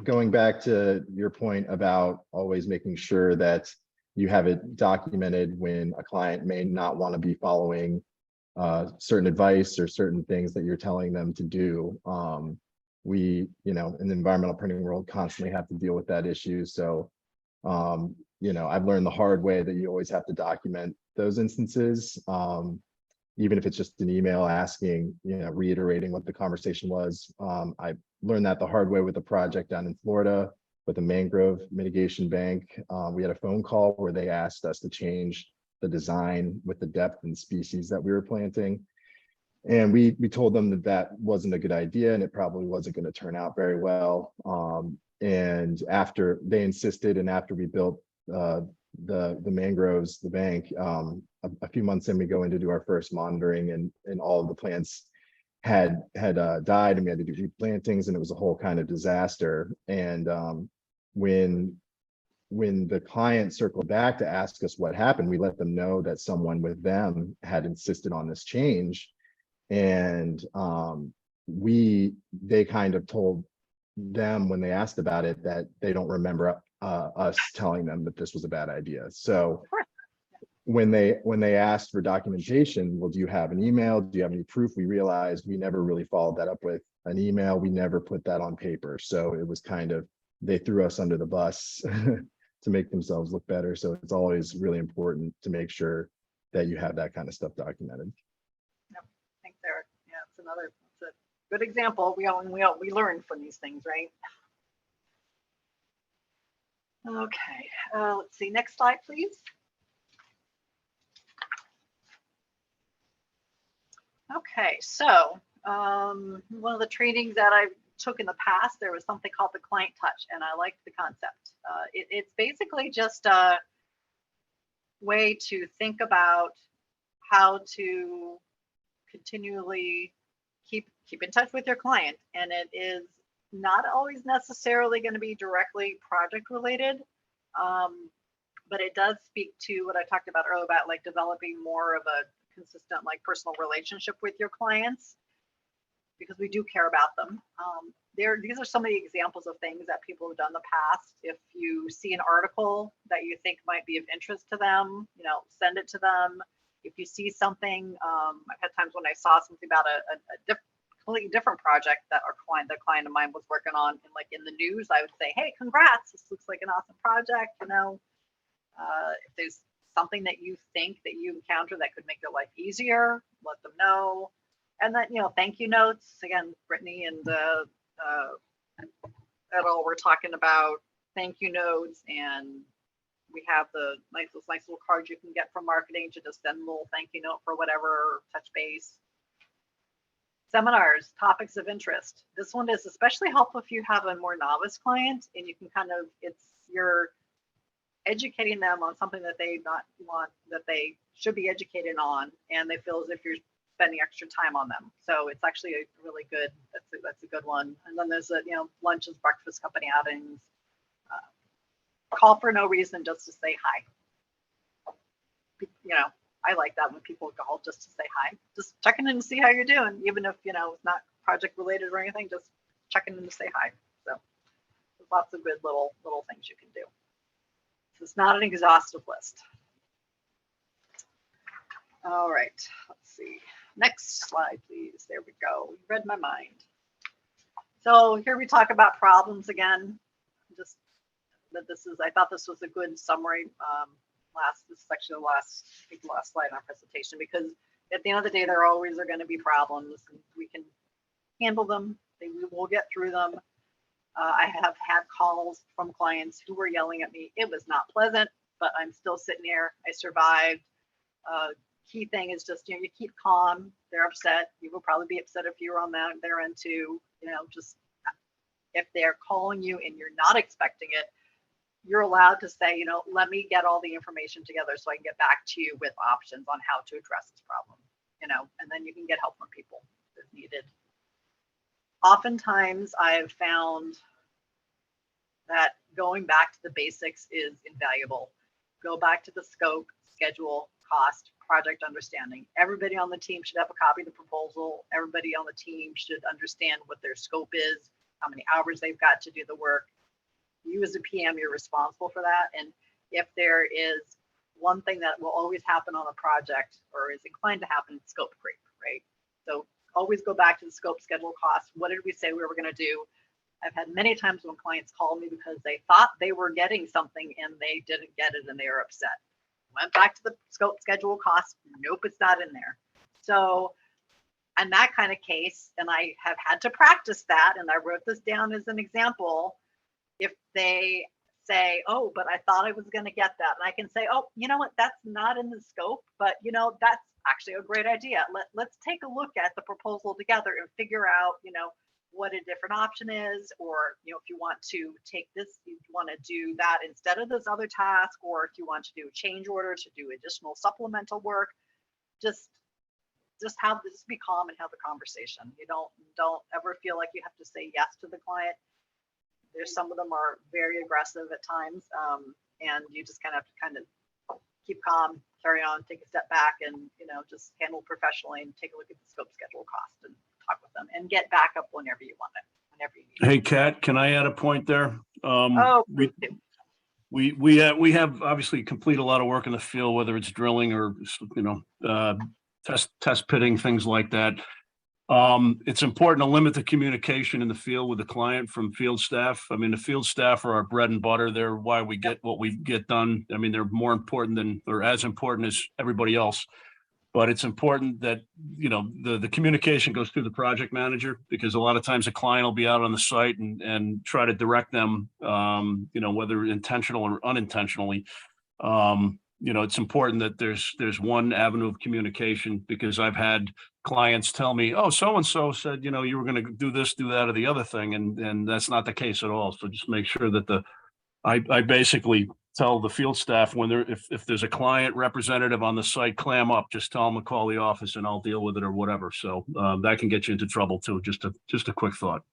going back to your point about always making sure that you have it documented when a client may not want to be following certain advice or certain things that you're telling them to do. We, you know, in the environmental printing world, constantly have to deal with that issue. So, you know, I've learned the hard way that you always have to document those instances. Even if it's just an email asking, you know, reiterating what the conversation was. I learned that the hard way with a project down in Florida with the mangrove mitigation bank. We had a phone call where they asked us to change the design with the depth and species that we were planting. And we told them that that wasn't a good idea, and it probably wasn't going to turn out very well. And after they insisted, and after we built the mangroves, the bank, a few months in, we go in to do our first monitoring, and all of the plants had died, and we had to do replantings, and it was a whole kind of disaster. And when the client circled back to ask us what happened, we let them know that someone with them had insisted on this change. And they kind of told them, when they asked about it, that they don't remember us telling them that this was a bad idea. So when they asked for documentation, well, do you have an email? Do you have any proof? We realized we never really followed that up with an email. We never put that on paper. So it was kind of, they threw us under the bus to make themselves look better. So it's always really important to make sure that you have that kind of stuff documented. Yep. Thanks, Eric. Yeah, it's a good example. We learn from these things, right? Okay, let's see, next slide, please. Okay, so one of the trainings that I took in the past, there was something called the client touch, and I liked the concept. It's basically just a way to think about how to continually keep in touch with your client, and it is not always necessarily going to be directly project related, but it does speak to what I talked about earlier about like developing more of a consistent like personal relationship with your clients, because we do care about them. These are some of the examples of things that people have done in the past. If you see an article that you think might be of interest to them, send it to them. If you see something, I've had times when I saw something about a completely different project that the client of mine was working on, and like in the news, I would say, hey, congrats, this looks like an awesome project. If there's something that you think that you encounter that could make your life easier, let them know. And then, thank you notes. Again, Brittany and Edel were talking about thank you notes, and we have those nice little cards you can get from marketing to just send a little thank you note for whatever, touch base. Seminars, topics of interest. This one is especially helpful if you have a more novice client, and you can you're educating them on something that they they should be educated on, and they feel as if you're spending extra time on them. So it's actually a really good, that's a good one. And then there's lunches, breakfast, company outings, call for no reason, just to say hi. I like that when people call just to say hi, just checking in to see how you're doing, even if it's not project related or anything, just checking in to say hi. So there's lots of good little things you can do. So it's not an exhaustive list. All right, let's see. Next slide, please. There we go. You read my mind. So here we talk about problems again. Just that I thought this was a good summary. This is actually the last slide in our presentation, because at the end of the day, there always are going to be problems, and we can handle them. We will get through them. I have had calls from clients who were yelling at me. It was not pleasant, but I'm still sitting here. I survived. Key thing is just, you keep calm. They're upset. You will probably be upset if you're on their end too. Just if they're calling you and you're not expecting it, you're allowed to say, let me get all the information together so I can get back to you with options on how to address this problem, and then you can get help from people if needed. Oftentimes I've found that going back to the basics is invaluable. Go back to the scope, schedule, cost, project understanding. Everybody on the team should have a copy of the proposal. Everybody on the team should understand what their scope is, how many hours they've got to do the work. You as a PM, you're responsible for that. And if there is one thing that will always happen on a project, or is inclined to happen, it's scope creep, right? So always go back to the scope, schedule, cost. What did we say we were going to do? I've had many times when clients called me because they thought they were getting something and they didn't get it and they were upset. Went back to the scope, schedule, cost. Nope, it's not in there. So in that kind of case, and I have had to practice that, and I wrote this down as an example. If they say, oh, but I thought I was going to get that, and I can say, oh, you know what, that's not in the scope, but that's actually a great idea. Let's take a look at the proposal together and figure out, what a different option is, or if you want to take this, you want to do that instead of this other task, or if you want to do a change order to do additional supplemental work, just be calm and have the conversation. You don't ever feel like you have to say yes to the client. There's some of them are very aggressive at times, and you just kind of have to keep calm, carry on, take a step back, and just handle professionally and take a look at the scope, schedule, cost, and talk with them and get backup whenever you want it, whenever you need it. Hey, Kat, can I add a point there? We have obviously complete a lot of work in the field, whether it's drilling or test pitting, things like that. It's important to limit the communication in the field with the client from field staff. I mean, the field staff are our bread and butter. They're why we get what we get done. I mean, they're more important than, or as important as everybody else. But it's important that, the communication goes through the project manager, because a lot of times a client will be out on the site and try to direct them, whether intentional or unintentionally. It's important that there's one avenue of communication, because I've had clients tell me, oh, so-and-so said, you were going to do this, do that, or the other thing. And that's not the case at all. So just make sure that I basically tell the field staff if there's a client representative on the site, clam up, just tell them to call the office and I'll deal with it or whatever. So that can get you into trouble too. Just a quick thought.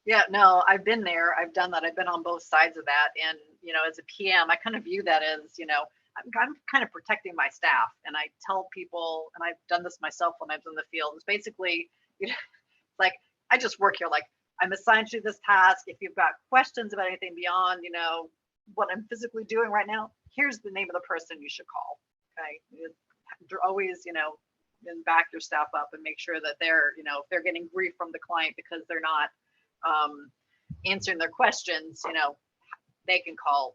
Yeah, no, I've been there. I've done that. I've been on both sides of that. And, as a PM, I kind of view that as, I'm kind of protecting my staff, and I tell people, and I've done this myself when I was in the field, it's basically, like, I just work here. Like, I'm assigned to this task. If you've got questions about anything beyond, what I'm physically doing right now, here's the name of the person you should call. Okay. Always, then back your staff up and make sure that they're, if they're getting grief from the client because they're not answering their questions, they can call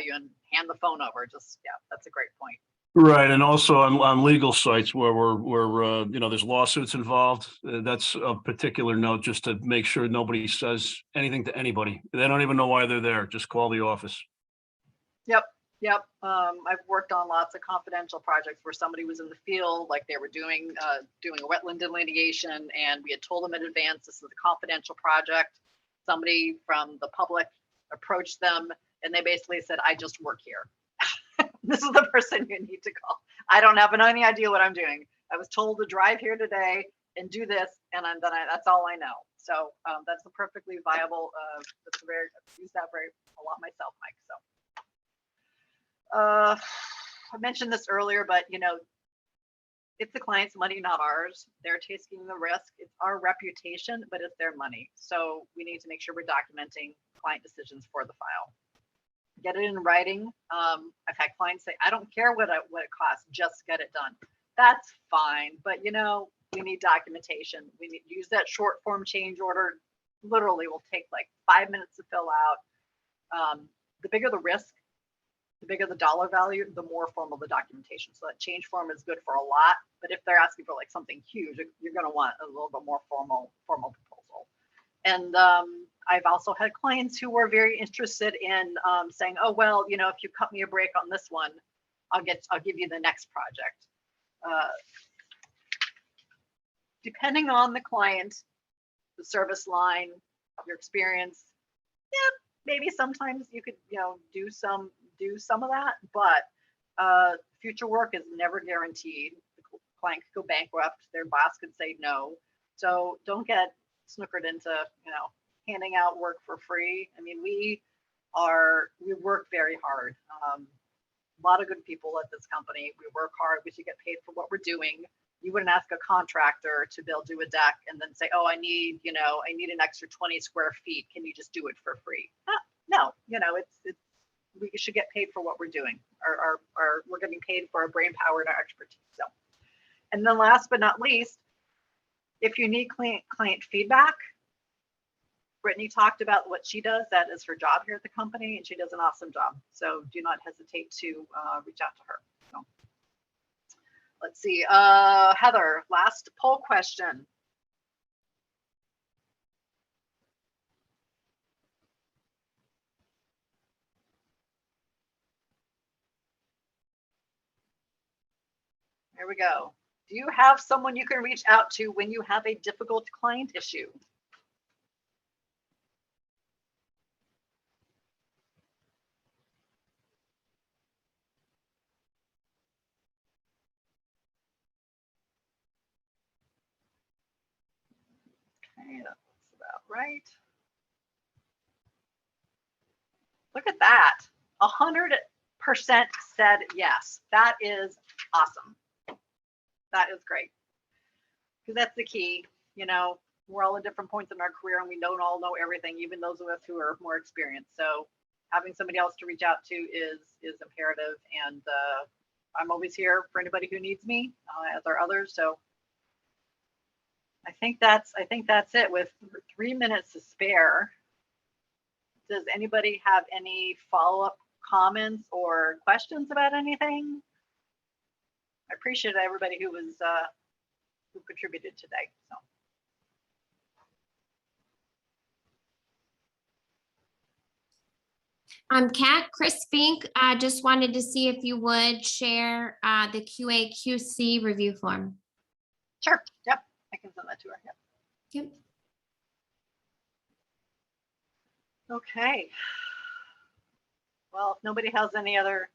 you and hand the phone over. That's a great point. Right. And also on legal sites where there's lawsuits involved, that's of particular note, just to make sure nobody says anything to anybody. They don't even know why they're there. Just call the office. Yep. I've worked on lots of confidential projects where somebody was in the field, like they were doing a wetland delineation, and we had told them in advance, this is a confidential project. Somebody from the public approached them, and they basically said, I just work here. This is the person you need to call. I don't have any idea what I'm doing. I was told to drive here today and do this, and that's all I know. So that's a perfectly viable. I've used that a lot myself, Mike. So I mentioned this earlier, but it's the client's money, not ours. They're taking the risk. It's our reputation, but it's their money. So we need to make sure we're documenting client decisions for the file. Get it in writing. I've had clients say, I don't care what it costs, just get it done. That's fine, but we need documentation. We need to use that short form change order. Literally will take like 5 minutes to fill out. The bigger the risk, the bigger the dollar value, the more formal the documentation. So that change form is good for a lot, but if they're asking for like something huge, you're going to want a little bit more formal proposal. And I've also had clients who were very interested in saying, oh, well, if you cut me a break on this one, I'll give you the next project. Depending on the client, the service line, your experience, maybe sometimes you could, do some of that, but future work is never guaranteed. The client could go bankrupt, their boss could say no. So don't get snookered into, handing out work for free. I mean, we work very hard. A lot of good people at this company. We work hard. We should get paid for what we're doing. You wouldn't ask a contractor to build you a deck and then say, oh, I need an extra 20 square feet. Can you just do it for free? No, we should get paid for what we're doing. We're getting paid for our brain power and our expertise. So, and then last but not least, if you need client feedback, Brittany talked about what she does. That is her job here at the company, and she does an awesome job. So do not hesitate to reach out to her. So, let's see, Heather, last poll question. Here we go. Do you have someone you can reach out to when you have a difficult client issue? right. Look at that. 100% said yes. That is awesome. That is great. Because that's the key. You know, we're all at different points in our career and we don't all know everything, even those of us who are more experienced. So having somebody else to reach out to is imperative. And I'm always here for anybody who needs me, as are others. So I think that's it. With 3 minutes to spare, does anybody have any follow-up comments or questions about anything? I appreciate everybody who was who contributed today. So. Kat, Chris Fink, just wanted to see if you would share the QA/QC review form. Sure. Yep. I can send that to her. Yep. Yep. Okay. Well, if nobody has any other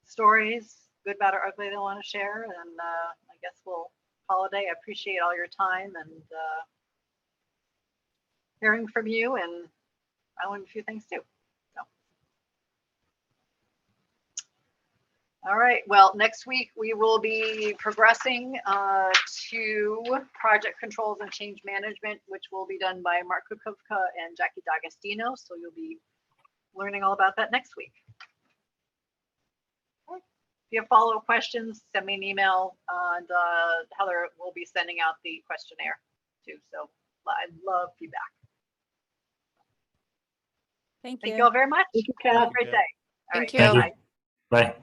stories, good, bad, or ugly, they want to share, then I guess we'll call it a day. I appreciate all your time and hearing from you, and I learned a few things too. So. All right. Well, next week we will be progressing to project controls and change management, which will be done by Mark Kukovka and Jackie D'Agostino. So you'll be learning all about that next week. If you have follow-up questions, send me an email, and Heather will be sending out the questionnaire too. So I'd love feedback. Thank you. Thank you all very much. Thank you, Kat. Have a great day. All Thank right, you. bye. Bye.